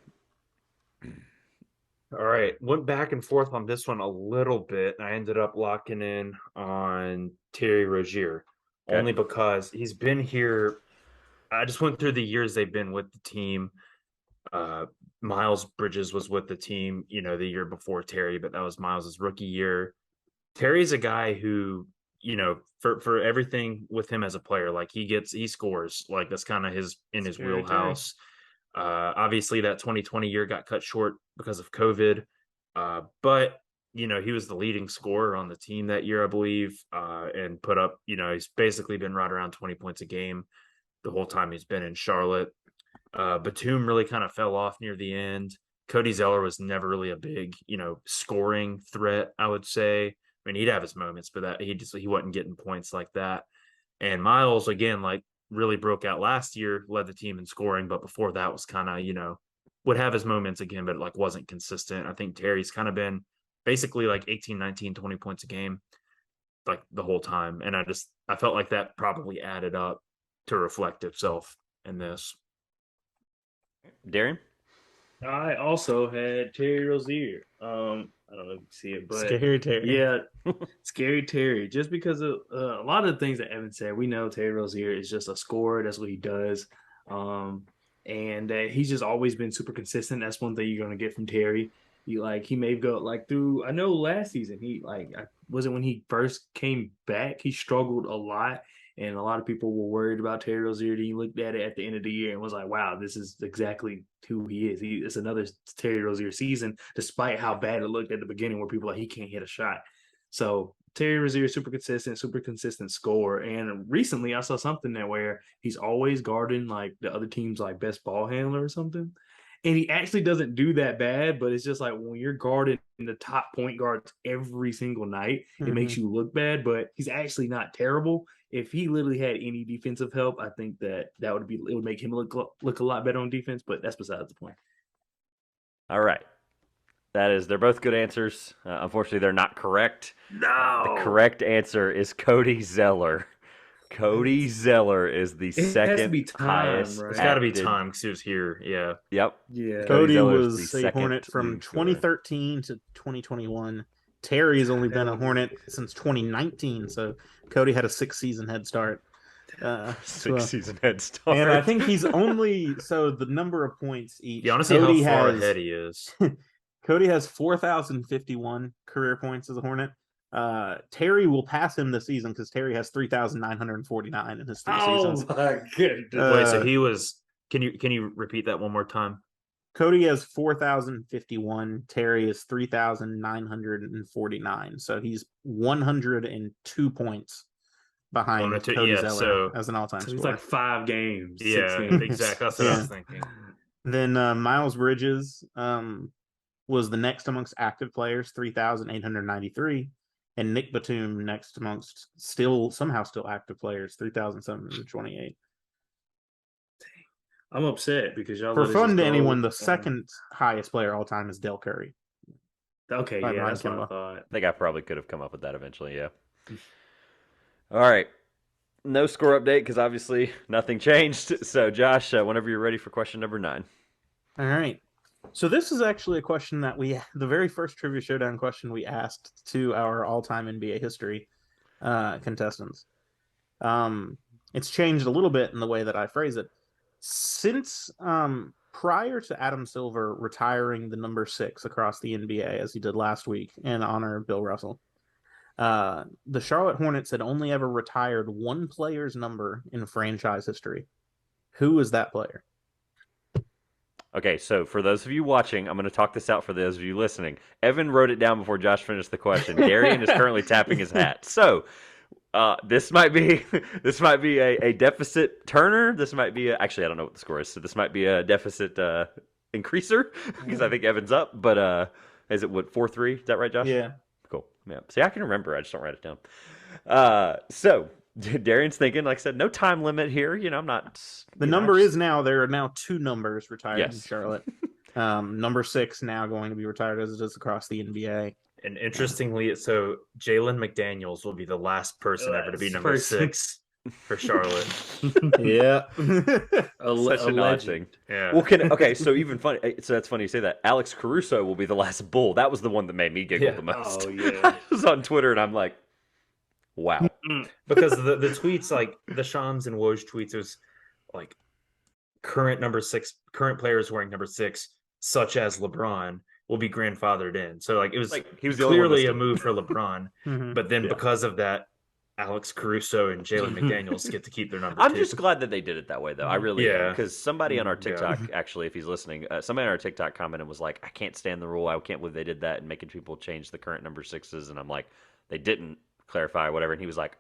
All right. Went back and forth on this one a little bit. I ended up locking in on Terry Rozier Okay. only because he's been here. I just went through the years they've been with the team. Miles Bridges was with the team, the year before Terry, but that was Miles's rookie year. Terry's a guy who, for everything with him as a player, like he scores, like that's kind of his Scary wheelhouse. Obviously that 2020 year got cut short because of COVID. But he was the leading scorer on the team that year, I believe, and put up, he's basically been right around 20 points a game the whole time he's been in Charlotte. Batum really kind of fell off near the end. Cody Zeller was never really a big, scoring threat, I would say. I mean, he'd have his moments, but that he wasn't getting points like that. And Miles, again, like really broke out last year, led the team in scoring, but before that was kind of, would have his moments again, but like wasn't consistent. I think Terry's kind of been basically like 18, 19, 20 points a game, like the whole time. And I felt like that probably added up to reflect itself in this. Darian? I also had Terry Rozier. I don't know if you see it, but Scary Terry. yeah, Scary Terry. Just because of a lot of the things that Evan said, we know Terry Rozier is just a scorer. That's what he does. And he's just always been super consistent. That's one thing you're gonna get from Terry. He may go like through. I know last season wasn't when he first came back. He struggled a lot, and a lot of people were worried about Terry Rozier. He looked at it at the end of the year and was like, "Wow, this is exactly who he is. It's another Terry Rozier season, despite how bad it looked at the beginning, where people were like he can't hit a shot." So Terry Rozier, super consistent scorer. And recently I saw something that where he's always guarding like the other team's like best ball handler or something. And he actually doesn't do that bad, but it's just like when you're guarding the top point guards every single night, it makes you look bad, but he's actually not terrible. If he literally had any defensive help, I think it would make him look a lot better on defense, but that's besides the point. All right. They're both good answers. Unfortunately, they're not correct. No. The correct answer is Cody Zeller. Cody Zeller is the second has to be time, highest. right? It's got to be active- time because he was here. Yeah. Yep. Yeah. Cody Zeller is was the a second Hornet from leading scorer. 2013 to 2021. Terry has only been a Hornet since 2019, so Cody had a 6-season head start. Six-season head start. And I think he's only the number of points each. Yeah, honestly, Cody how far has, ahead he is. Cody has 4,051 career points as a Hornet. Terry will pass him this season because Terry has 3,949 in his 3 seasons. my goodness. Wait, so he was. Can you repeat that one more time? Cody has 4,051. Terry is 3,949. So he's 102 points behind Cody Zeller as an all-time scorer. It's like 5 games. Yeah, 6 games. exactly. That's what I was thinking. Then Miles Bridges was the next amongst active players, 3,893. And Nick Batum next amongst still active players, 3,728. I'm upset because y'all. For fun to anyone, the second highest player all time is Del Curry. Okay, yeah, that's what I thought. I think I probably could have come up with that eventually, yeah. All right. No score update because obviously nothing changed. So, Josh, whenever you're ready for question number 9. All right. So this is actually a question that the very first Trivia Showdown question we asked to our all-time NBA history contestants. It's changed a little bit in the way that I phrase it. Since prior to Adam Silver retiring the number 6 across the NBA, as he did last week in honor of Bill Russell, the Charlotte Hornets had only ever retired one player's number in franchise history. Who is that player? Okay, so for those of you watching, I'm going to talk this out for those of you listening. Evan wrote it down before Josh finished the question. Darian is currently tapping his hat. So this might be a deficit turner. This might be actually I don't know what the score is. So this might be a deficit increaser because I think Evan's up. But is it 4-3? Is that right, Josh? Yeah. Cool. Yeah. See, I can remember. I just don't write it down. So Darian's thinking, like I said, no time limit here. I'm not. The number is now, there are now 2 numbers retired in Charlotte. Number 6 now going to be retired as it is across the NBA. And interestingly, so Jalen McDaniels will be the last person ever to be number 6 for Charlotte. Yeah. Such an odd thing. Yeah. Well, so even funny. So that's funny you say that. Alex Caruso will be the last Bull. That was the one that made me giggle the most. Oh, yeah. I was on Twitter and I'm like, wow. Because the tweets, like the Shams and Woj tweets, was like current players wearing number 6, such as LeBron, will be grandfathered in. So like it was like he was clearly a move for LeBron. Mm-hmm. But then because of that, Alex Caruso and Jalen McDaniels get to keep their number. I'm 2. just glad that they did it that way, though. I really am. Because somebody on our TikTok, Yeah. actually, if he's listening, somebody on our TikTok commented and was like, I can't stand the rule. I can't believe they did that and making people change the current number 6s. And I'm like, they didn't clarify whatever. And he was like,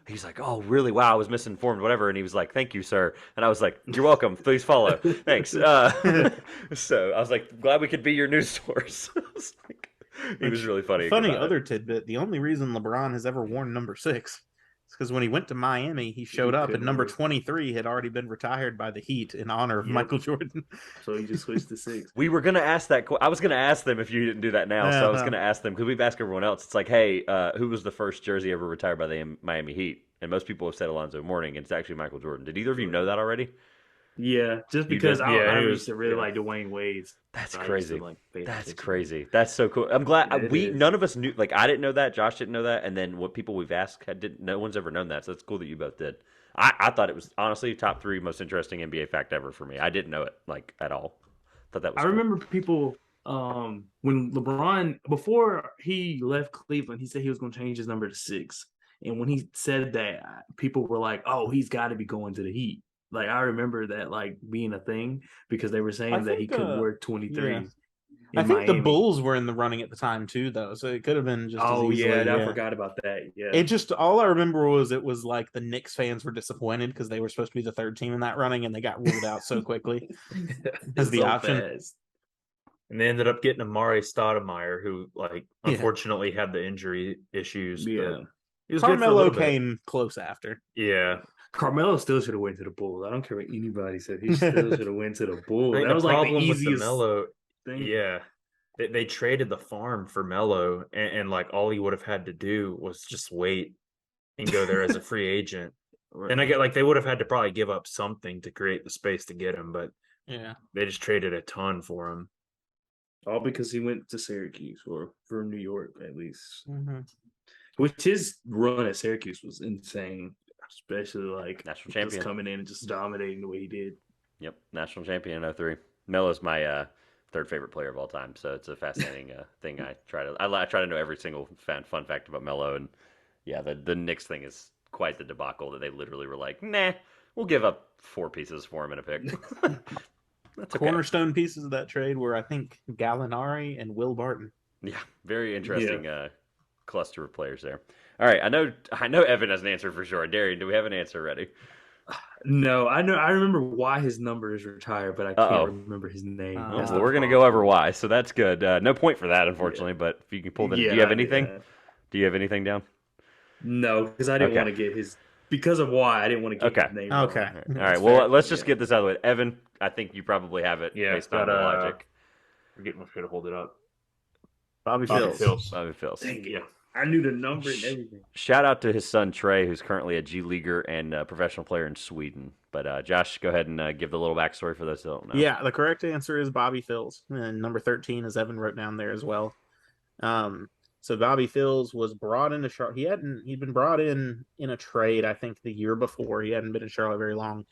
he's like, oh, really? Wow, I was misinformed, whatever. And he was like, thank you, sir. And I was like, you're welcome. Please follow. Thanks. So I was like, glad we could be your news source. It was really funny. Funny other tidbit. The only reason LeBron has ever worn number 6 is because when he went to Miami, he showed up and number 23 had already been retired by the Heat in honor of Michael Jordan. So he just switched to 6. We were going to ask that. I was going to ask them if you didn't do that now. So I was going to ask them because we've asked everyone else. It's like, hey, who was the first jersey ever retired by the Miami Heat? And most people have said Alonzo Mourning, and it's actually Michael Jordan. Did either of you know that already? Yeah, just because I used to really like Dwayne Wade's. That's so crazy. That's attention. Crazy. That's so cool. I'm glad none of us knew. Like I didn't know that. Josh didn't know that. And then what people we've asked no one's ever known that. So it's cool that you both did. I thought it was honestly top 3 most interesting NBA fact ever for me. I didn't know it like at all. Thought that was. I remember people when LeBron before he left Cleveland, he said he was going to change his number to 6. And when he said that, people were like, "Oh, he's got to be going to the Heat." Like I remember that like being a thing because they were saying that he couldn't wear 23. Yeah. I think the Bulls were in the running at the time too, though, so it could have been just. Oh as easily, I forgot about that. Yeah, it just all I remember was it was like the Knicks fans were disappointed because they were supposed to be the 3rd team in that running and they got ruled out so quickly as the option. Fast. And they ended up getting Amari Stoudemire, who unfortunately had the injury issues. Yeah, Carmelo came close after. Yeah. Carmelo still should have went to the Bulls. I don't care what anybody said. He still should have went to the Bulls. That was like the easiest Melo thing. Yeah. They traded the farm for Melo, and like all he would have had to do was just wait and go there as a free agent. And I get like they would have had to probably give up something to create the space to get him, but they just traded a ton for him. All because he went to Syracuse or from New York at least. Mm-hmm. Which his run at Syracuse was insane. Especially like national champion just coming in and just dominating the way he did. Yep, national champion in 03. Melo's my 3rd favorite player of all time, so it's a fascinating thing. I try to know every single fun fact about Melo, and the Knicks thing is quite the debacle that they literally were like, nah, we'll give up 4 pieces for him in a pick. That's okay. Cornerstone pieces of that trade were, I think, Gallinari and Will Barton. Yeah, very interesting cluster of players there. All right, I know Evan has an answer for sure. Darian, do we have an answer ready? No, I know. I remember why his number is retired, but I can't remember his name. Well, we're gonna go over why, so that's good. No point for that, unfortunately. But if you can pull that, do you have anything? Do you have anything down? No, because I didn't want to get his. Because of why I didn't want to get his name. Okay. All right. Well, let's just get this out of the way. Evan, I think you probably have it based on the logic. Forget my to hold it up. Bobby Phills. Bobby Phills. Dang it. I knew the number and everything. Shout out to his son Trey, who's currently a G Leaguer and a professional player in Sweden. But Josh, go ahead and give the little backstory for those who don't know. Yeah, the correct answer is Bobby Phills, and number 13, as Evan wrote down there as well. So Bobby Phills was brought into Charlotte. He'd been brought in a trade, I think, the year before. He hadn't been in Charlotte very long,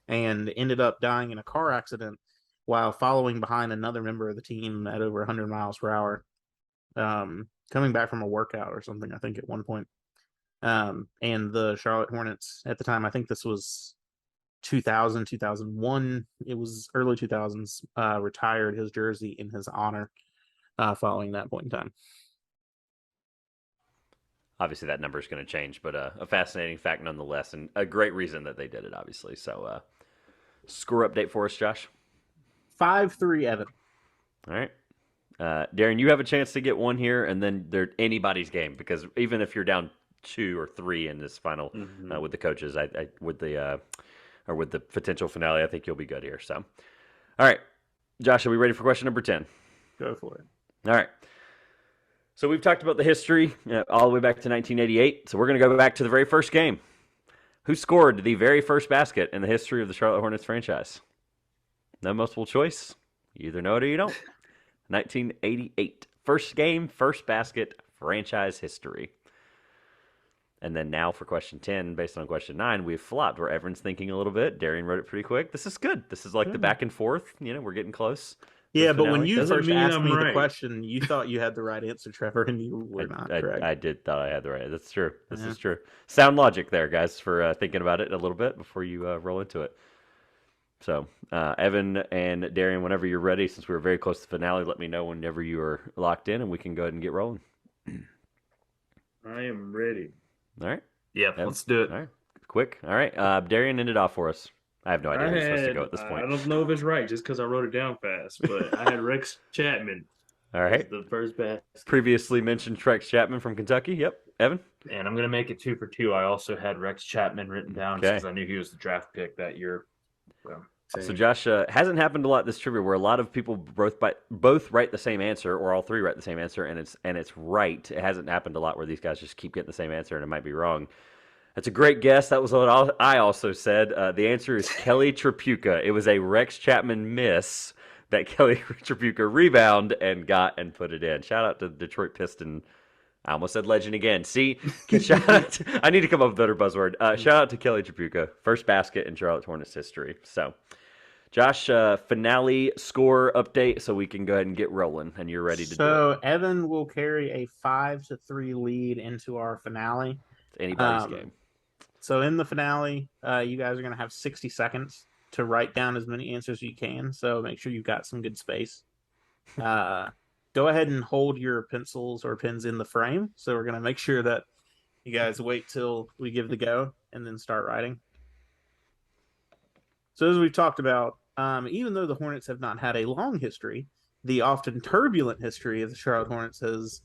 and ended up dying in a car accident while following behind another member of the team at over 100 miles per hour. Coming back from a workout or something, I think, at one point. And the Charlotte Hornets at the time, I think this was 2000, 2001. It was early 2000s, retired his jersey in his honor following that point in time. Obviously, that number is going to change, but a fascinating fact nonetheless, and a great reason that they did it, obviously. So, score update for us, Josh. 5-3, Evan. All right. Darian, you have a chance to get one here, and then they're anybody's game, because even if you're down 2 or 3 in this final with the coaches, with the potential finale, I think you'll be good here. So, all right, Josh, are we ready for question number 10? Go for it. All right. So we've talked about the history all the way back to 1988. So we're going to go back to the very first game. Who scored the very first basket in the history of the Charlotte Hornets franchise? No multiple choice. You either know it or you don't. 1988. First game, first basket, franchise history. And then now for question 10, based on question 9, we've flopped where everyone's thinking a little bit. Darian wrote it pretty quick. This is good. This is like the back and forth. We're getting close. Yeah, but when you first asked me the question, you thought you had the right answer, Trevor, and you were not correct. I did thought I had the right. That's true. This is true. Sound logic there, guys, for thinking about it a little bit before you roll into it. So, Evan and Darian, whenever you're ready, since we were very close to the finale, let me know whenever you are locked in, and we can go ahead and get rolling. I am ready. All right. Yeah, Evan? let's do it. All right. Quick. All right. Darian, end it off for us. I have no idea who's supposed to go at this point. I don't know if it's right just because I wrote it down fast, but I had Rex Chapman. All right. The first basket. Previously mentioned Rex Chapman from Kentucky. Yep. Evan? And I'm going to make it 2 for 2. I also had Rex Chapman written down because I knew he was the draft pick that year. So Josh, hasn't happened a lot this trivia where a lot of people both write the same answer, or all three write the same answer, and it's right. It hasn't happened a lot where these guys just keep getting the same answer and it might be wrong. That's a great guess. That was what I also said. The answer is Kelly Tripucka. It was a Rex Chapman miss that Kelly Tripucka rebound and got and put it in. Shout out to Detroit Piston. I almost said legend again. See, shout out I need to come up with a better buzzword. Shout out to Kelly Tripucka. First basket in Charlotte Hornets history. So, Josh, finale score update so we can go ahead and get rolling, and you're ready to do it. So, Evan will carry a 5-3 lead into our finale. It's anybody's game. So in the finale, you guys are going to have 60 seconds to write down as many answers as you can. So make sure you've got some good space. Go ahead and hold your pencils or pens in the frame. So we're going to make sure that you guys wait till we give the go and then start writing. So as we've talked about, even though the Hornets have not had a long history, the often turbulent history of the Charlotte Hornets has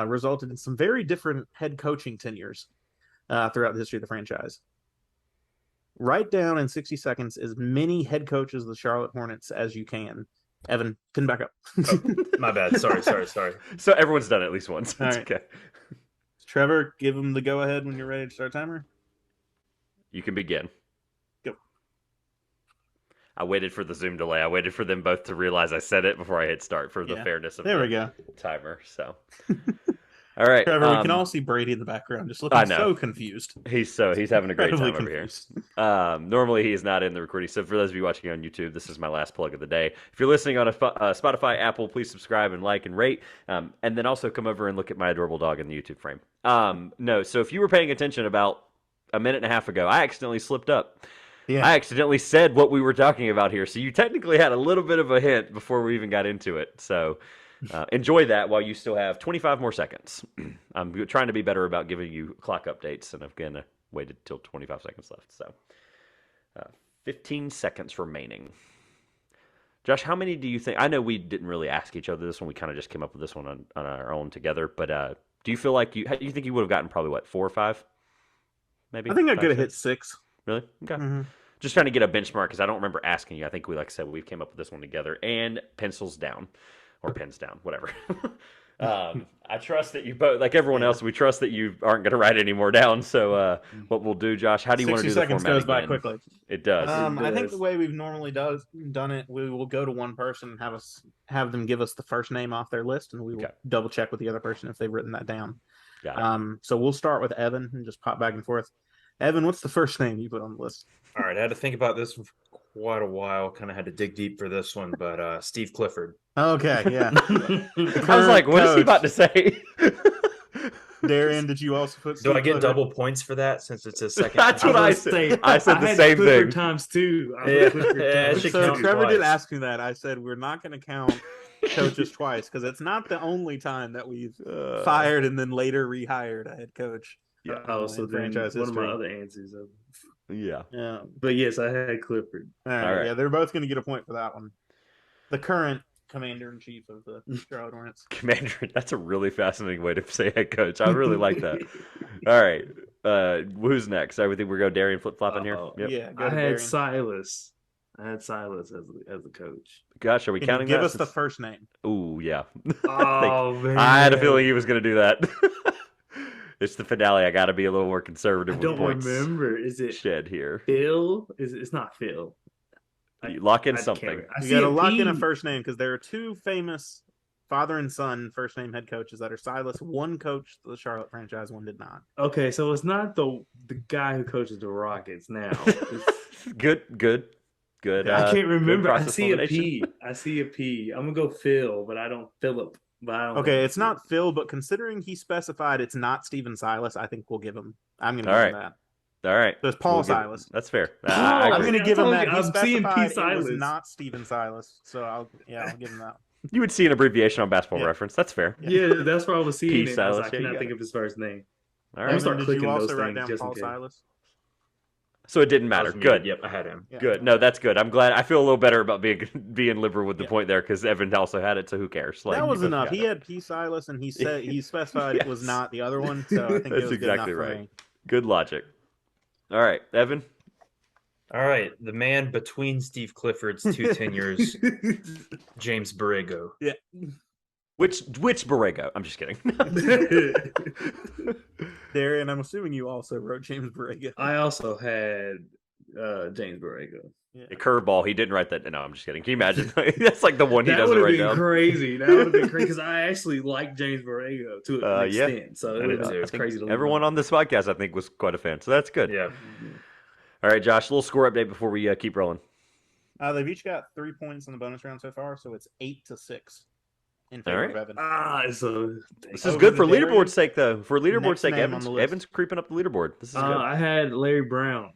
resulted in some very different head coaching tenures throughout the history of the franchise. Write down in 60 seconds as many head coaches of the Charlotte Hornets as you can. Evan, pin back up. Oh, my bad. Sorry. So everyone's done it at least once. That's right. Okay. Trevor, give them the go-ahead when you're ready to start timer. You can begin. Go. I waited for the Zoom delay. I waited for them both to realize I said it before I hit start for the fairness of the timer. So... All right, Trevor. We can all see Brady in the background, just looking so confused. He's having a great time over here. Normally, he is not in the recording. So, for those of you watching on YouTube, this is my last plug of the day. If you're listening on a Spotify, Apple, please subscribe and like and rate, and then also come over and look at my adorable dog in the YouTube frame. So if you were paying attention about a minute and a half ago, I accidentally slipped up. Yeah. I accidentally said what we were talking about here, so you technically had a little bit of a hint before we even got into it. So enjoy that while you still have 25 more seconds. I'm trying to be better about giving you clock updates, and I've waited till 25 seconds left. So 15 seconds remaining. Josh, how many do you think? I know we didn't really ask each other this one. We kind of just came up with this one on our own together. But do you feel like do you think you would have gotten probably, what, 4 or 5? Maybe? I think I 5, could have 6? hit 6. Really? Okay. Mm-hmm. Just trying to get a benchmark because I don't remember asking you. I think like I said, we came up with this one together. And pencils down. Or pens down, whatever. I trust that you both, like everyone else, we trust that you aren't going to write any more down. So what we'll do, Josh, how do you want to do the format 60 seconds goes by again? quickly. It does. I think the way we've normally done it, we will go to one person and have them give us the first name off their list, and we will double check with the other person if they've written that down. Got it. So we'll start with Evan and just pop back and forth. Evan, what's the first name you put on the list? All right, I had to think about this one for quite a while. Kind of had to dig deep for this one, but Steve Clifford. Okay, yeah. I was like, what is he about to say? Darian, did you also put? Do I get double points for that since it's his second? That's what I said. I said the same thing. Times 2. So Trevor did ask me that. I said we're not going to count coaches twice because it's not the only time that we've fired and then later rehired a head coach. Yeah, also franchise one of my other answers. Yeah. But yes, I had Clifford. All right. Yeah, they're both going to get a point for that one. The current commander-in-chief of the Charlotte Hornets. Commander, that's a really fascinating way to say head coach. I really like that. All right. Who's next? I think we're going Darian flip-flopping here. Yep. Yeah, I had Silas. I had Silas as a coach. Gosh, are we counting give that? Us the first name. Ooh, yeah. Oh, man. I had a feeling he was going to do that. It's the finale. I got to be a little more conservative. I don't points remember. Is it shed here? Phil? It's not Phil. Lock in something. You got to lock in a first name because there are 2 famous father and son first name head coaches that are Silas. One coached the Charlotte franchise, one did not. Okay, so it's not the guy who coaches the Rockets now. Good. I can't remember. I see a P. I'm gonna go Phil, but I don't Philip. Okay, it's not Phil, but considering he specified it's not Steven Silas, I think we'll give him. I'm going to give him that. All right. So it's Paul Silas. That's fair. I'm going to give him that. He I'm seeing P. specified it Silas. was not Steven Silas, so I'll give him that. You would see an abbreviation on Basketball Reference. That's fair. Yeah, that's what I was seeing. P. Silas. I cannot think of his first name. All right. Did you also write down Paul Silas? So it didn't matter. Good. Yep, I had him. Yeah. Good. No, that's good. I'm glad. I feel a little better about being liberal with the point there because Evan also had it. So who cares? That was enough. He had P. Silas, and he said he specified it was not the other one. So I think that's it was exactly good enough right. For me. Good logic. All right, Evan. All right, the man between Steve Clifford's 2 tenures, James Borrego. Yeah. Which Borrego? I'm just kidding. Darian, I'm assuming you also wrote James Borrego. I also had James Borrego. Yeah. A curveball. He didn't write that. No, I'm just kidding. Can you imagine? That's like the one he doesn't write down. Crazy. That would have been crazy because I actually like James Borrego to an extent. So it was crazy. Everyone on this podcast, I think, was quite a fan. So that's good. Yeah. All right, Josh. A little score update before we keep rolling. They've each got 3 points in the bonus round so far, so it's 8-6 in favor of Evan. So this is good for leaderboard's sake, though. For leaderboard's sake, Evan's creeping up the leaderboard. This is good. I had Larry Brown.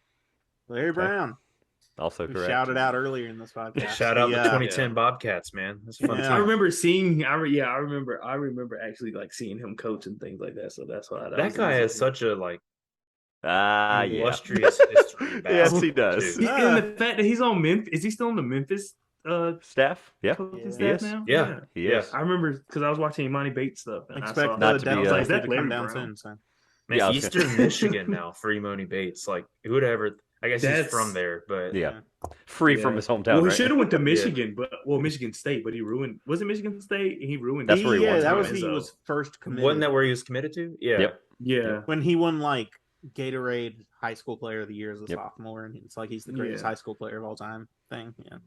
Larry Brown. Also correct. Shouted out earlier in this podcast. Shout out the 2010 Bobcats, man. That's fun. I remember seeing. I remember actually like seeing him coach and things like that. So that's why that guy has such a illustrious history. Yes, he does. And the fact that he's on Memphis, is he still on the Memphis staff? Yeah, staff now. Yeah, he is. I remember because I was watching Imani Bates stuff. And expect I saw, not to be like, that to come down soon. So. Man, Eastern Michigan now for Imani Bates. Like, who would ever? I guess he's from there, but free from his hometown. Well, he should have went to Michigan, but Michigan State, but he ruined. Was it Michigan State? He ruined. That's where he was. That was he was first committed. Wasn't that where he was committed to? Yeah. Yep. Yeah. When he won like Gatorade High School Player of the Year as a sophomore, and it's like he's the greatest high school player of all time. Thing. Yeah.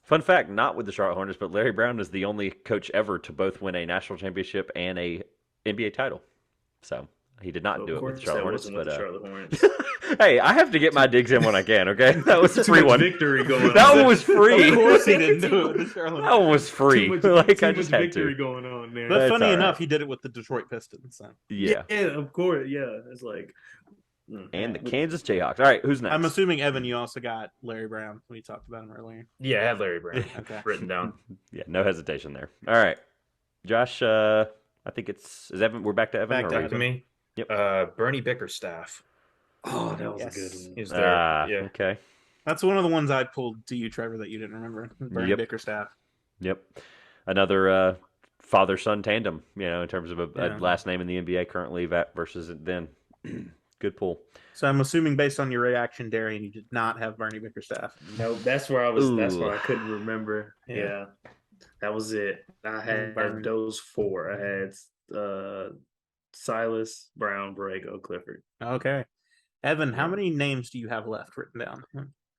Fun fact: not with the Charlotte Hornets, but Larry Brown is the only coach ever to both win a national championship and a NBA title. So. He did not do it with the Charlotte Hornets, but hey, I have to get my digs in when I can. Okay, that was a free one. Victory going. That one was free. Of course, he didn't do it with the Charlotte. That one was free. Like I just had victory going on there. But funny enough, he did it with the Detroit Pistons. So. Yeah, of course. Yeah, it's like and the Kansas Jayhawks. All right, who's next? I'm assuming, Evan, you also got Larry Brown. We talked about him earlier. Yeah, I had Larry Brown Okay. written down. Yeah, no hesitation there. All right, Josh. I think is Evan. We're back to Evan. Back or to are we- Back to me. Yep. Bernie Bickerstaff. Oh, that was Yes. a good one. He's there. Yeah. Okay. That's one of the ones I pulled to you, Trevor, that you didn't remember. Bernie Yep. Bickerstaff. Yep. Another father-son tandem, in terms of a Yeah. last name in the NBA currently versus then. Good pull. So I'm assuming, based on your reaction, Darian, you did not have Bernie Bickerstaff. No, that's where I was. That's Ooh. where I couldn't remember. Yeah. Yeah, that was it. I had Burn. those four. I had Silas, Brown, Borrego, Clifford. Okay. Evan, how Yeah. many names do you have left written down?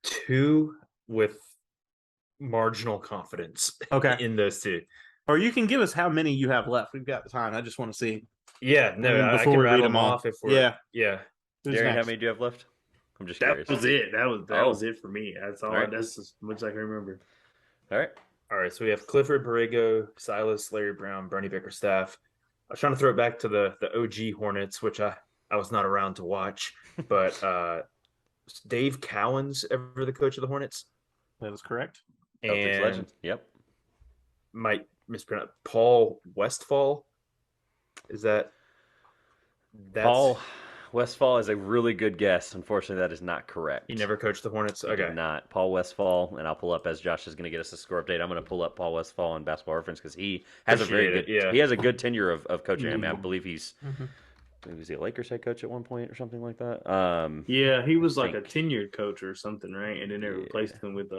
2 with marginal confidence. Okay. In those 2. Or you can give us how many you have left. We've got the time. I just want to see. Yeah, no, I mean, I before can we read rattle them them all. off if we're Yeah. Who's Darian, how next? many do you have left? I'm just That curious. was it. That Oh. was it for me. That's all. All right. That's as much as I can remember. All right. All right, so we have Clifford, Borrego, Silas, Larry Brown, Bernie Bickerstaff. I was trying to throw it back to the OG Hornets, which I was not around to watch, but was Dave Cowens ever the coach of the Hornets? That is correct. Celtics And legend. Yep. might mispronounce Paul Westfall. Is that's Paul Westfall is a really good guess. Unfortunately, that is not correct. He never coached the Hornets. He Okay. did not. Paul Westfall, and I'll pull up as Josh is going to get us a score update. I'm going to pull up Paul Westfall on Basketball Reference because he has a very Appreciate good. it, yeah. He has a good tenure of coaching. I mean, I believe he's. Mhm. Was he a Lakers head coach at one point or something like that? Yeah, he was like a think- tenured coach or something, right? And then they replaced him with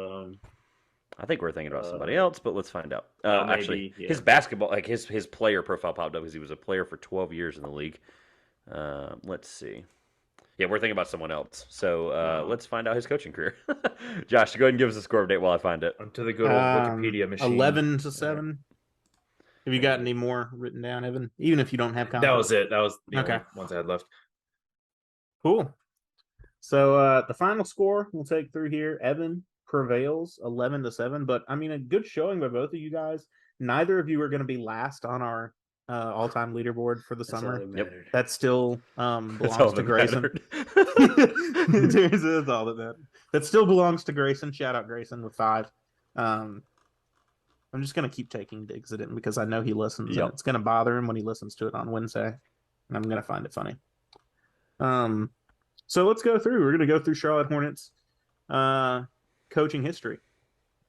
I think we're thinking about somebody else, but let's find out. maybe, Actually, yeah. his basketball, like his player profile popped up because he was a player for 12 years in the league. Let's see. Yeah, we're thinking about someone else. So let's find out his coaching career. Josh, go ahead and give us a score update while I find it. Onto the good old Wikipedia machine. 11-7. Have you got any more written down, Evan? Even if you don't have That confidence. was it. That was the Okay. only ones I had left. Cool. So the final score we'll take through here. Evan prevails 11-7, but I mean a good showing by both of you guys. Neither of you are going to be last on our all-time leaderboard for the that's all summer. that mattered. That still That's all belongs to that Grayson. mattered. That's all that matters. That still belongs to Grayson. Shout out Grayson with 5. I'm just gonna keep taking digs at him because I know he listens, Yep. and it's gonna bother him when he listens to it on Wednesday, and I'm gonna find it funny. So let's go through. We're gonna go through Charlotte Hornets coaching history.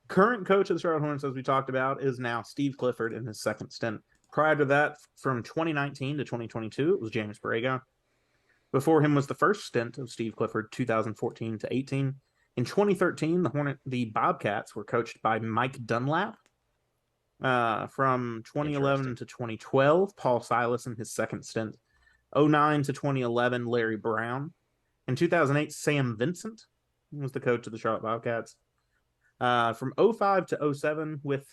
Current coach of the Charlotte Hornets, as we talked about, is now Steve Clifford in his second stint. Prior to that, from 2019 to 2022, it was James Borrego. Before him was the first stint of Steve Clifford, 2014 to 18. In 2013, the Bobcats were coached by Mike Dunlap. From 2011 to 2012, Paul Silas in his second stint. 2009 to 2011, Larry Brown. In 2008, Sam Vincent was the coach of the Charlotte Bobcats. From 2005 to 2007, with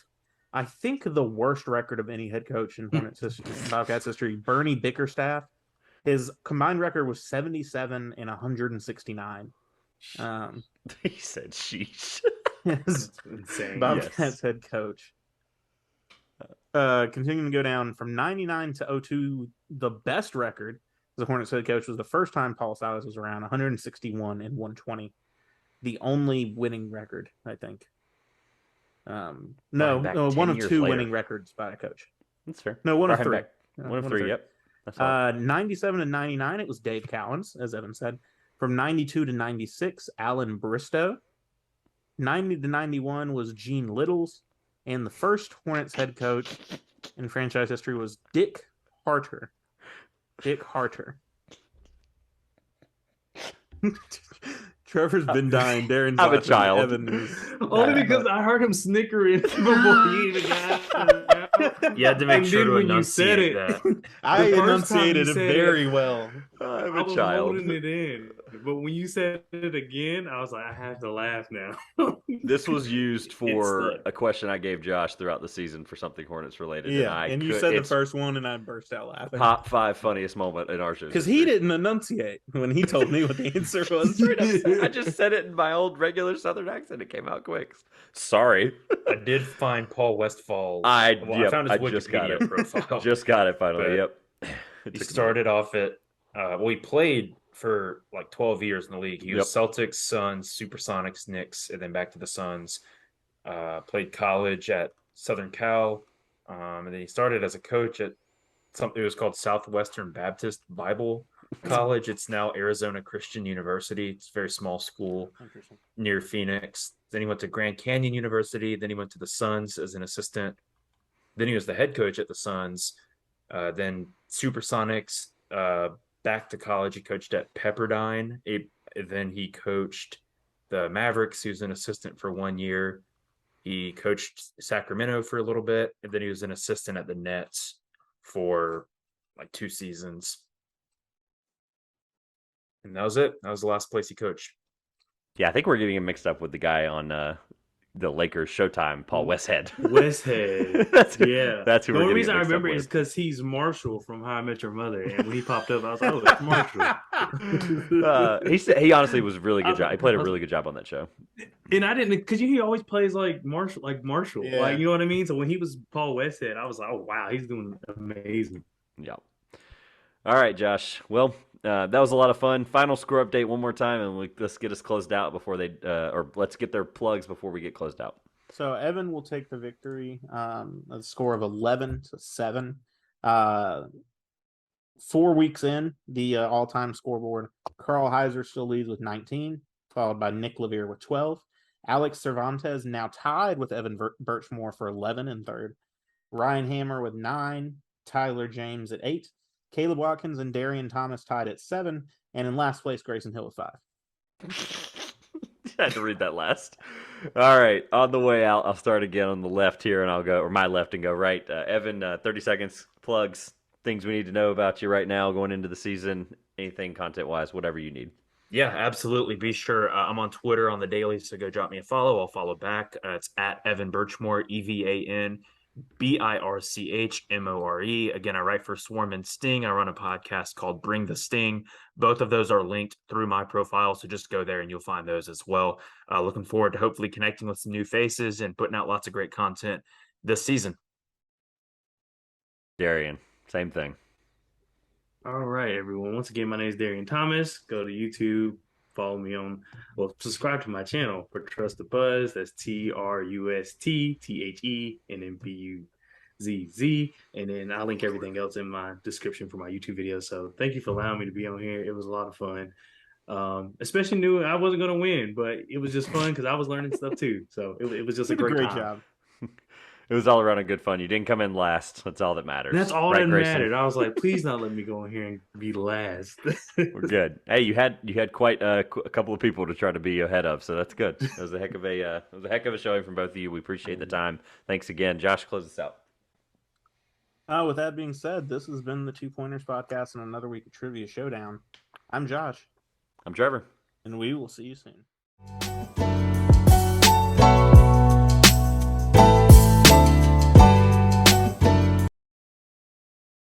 I think the worst record of any head coach in Hornets history, Bobcats history, Bernie Bickerstaff. His combined record was 77 and 169. He said, "Sheesh." As Insane. Bobcats Yes. head coach. Continuing to go down from 99 to 02, the best record as a Hornets head coach was the first time Paul Silas was around, 161 and 120. The only winning record, I think. No, back no, 10 one of years 2 later. winning records by a coach. That's fair. No, one of Brian 3. back. One of 3. Yep. That's all. 97 to 99, it was Dave Cowens, as Evan said. From 92 to 96, Alan Bristow. 90 to 91 was Gene Littles. And the first Hornets head coach in franchise history was Dick Harter. Dick Harter. Trevor's been dying. Darren's I'm a laughing. child. Evan is... Only because I heard him snickering before he even got You had to make And sure then to when you said enunciate it, that. I The first time enunciated you it said very it- well. I'm I a was child. holding it in, but when you said it again, I was like, I have to laugh now. This was used for stuck. a question I gave Josh throughout the season for something Hornets related. Yeah, and you said the first one, and I burst out laughing. top 5 funniest moment in our show. Because he didn't enunciate when he told me what the answer was. I just said it in my old regular Southern accent. It came out quick. Sorry. I did find Paul Westfall. I found his just got Wikipedia it. profile. Just got it finally. But Yep. It He took a started off at he played for like 12 years in the league. He was Celtics, Suns, Supersonics, Knicks, and then back to the Suns. Played college at Southern Cal, and then he started as a coach at something. It was called Southwestern Baptist Bible College. It's now Arizona Christian University. It's a very small school near Phoenix. Then he went to Grand Canyon University. Then he went to the Suns as an assistant. Then he was the head coach at the Suns. Then Supersonics. Back to college, he coached at Pepperdine. Then he coached the Mavericks. He was an assistant for 1 year. He coached Sacramento for a little bit, and then he was an assistant at the Nets for like 2 seasons. And that was it. That was the last place he coached. Yeah, I think we're getting him mixed up with the guy on the Lakers Showtime, Paul Westhead. Westhead. That's who The we're only getting reason I mixed up remember with. is because he's Marshall from How I Met Your Mother. And when he popped up, I was like, oh, that's Marshall. He honestly was a really good job. He played a really good job on that show. And I didn't, because he always plays like Marshall. Yeah. Like, you know what I mean? So when he was Paul Westhead, I was like, oh, wow, he's doing amazing. Yeah. All right, Josh. Well, that was a lot of fun. Final score update one more time, and let's get us closed out before they, or let's get their plugs before we get closed out. So Evan will take the victory, a score of 11-7. 4 weeks in, the all-time scoreboard, Carl Heiser still leads with 19, followed by Nick Levere with 12. Alex Cervantes now tied with Evan Birchmore for 11 in third. Ryan Hammer with 9. Tyler James at 8. Caleb Watkins and Darian Thomas tied at 7. And in last place, Grayson Hill with 5. I had to read that last. All right, on the way out, I'll start again on the left here, and I'll go, or my left and go right. Evan, 30 seconds, plugs, things we need to know about you right now going into the season, anything content-wise, whatever you need. Yeah, absolutely. Be sure. I'm on Twitter on the daily, so go drop me a follow. I'll follow back. It's at Evan Birchmore, EvanBirchmore. Again, I write for Swarm and Sting. I run a podcast called Bring the Sting. Both of those are linked through my profile, so just go there and you'll find those as well. Looking forward to hopefully connecting with some new faces and putting out lots of great content this season. Darian, same thing. All right, everyone. Once again, my name is Darian Thomas. Go to YouTube, follow me on, subscribe to my channel for Trust the Buzz. That's TRUSTTHE and then BUZZ. And then I'll link everything else in my description for my YouTube video. So thank you for allowing me to be on here. It was a lot of fun. Especially knew I wasn't going to win, but it was just fun because I was learning stuff too. So it was just a great time. job. It was all around a good fun. You didn't come in last. That's all that matters. That's all right, that Grayson? mattered. I was like, please not let me go in here and be last. We're good. Hey, you had quite a couple of people to try to be ahead of, so that's good. It was a heck of a showing from both of you. We appreciate the time. Thanks again, Josh. Close us out. With that being said, this has been the 2 Pointers Podcast and another week of Trivia Showdown. I'm Josh. I'm Trevor. And we will see you soon.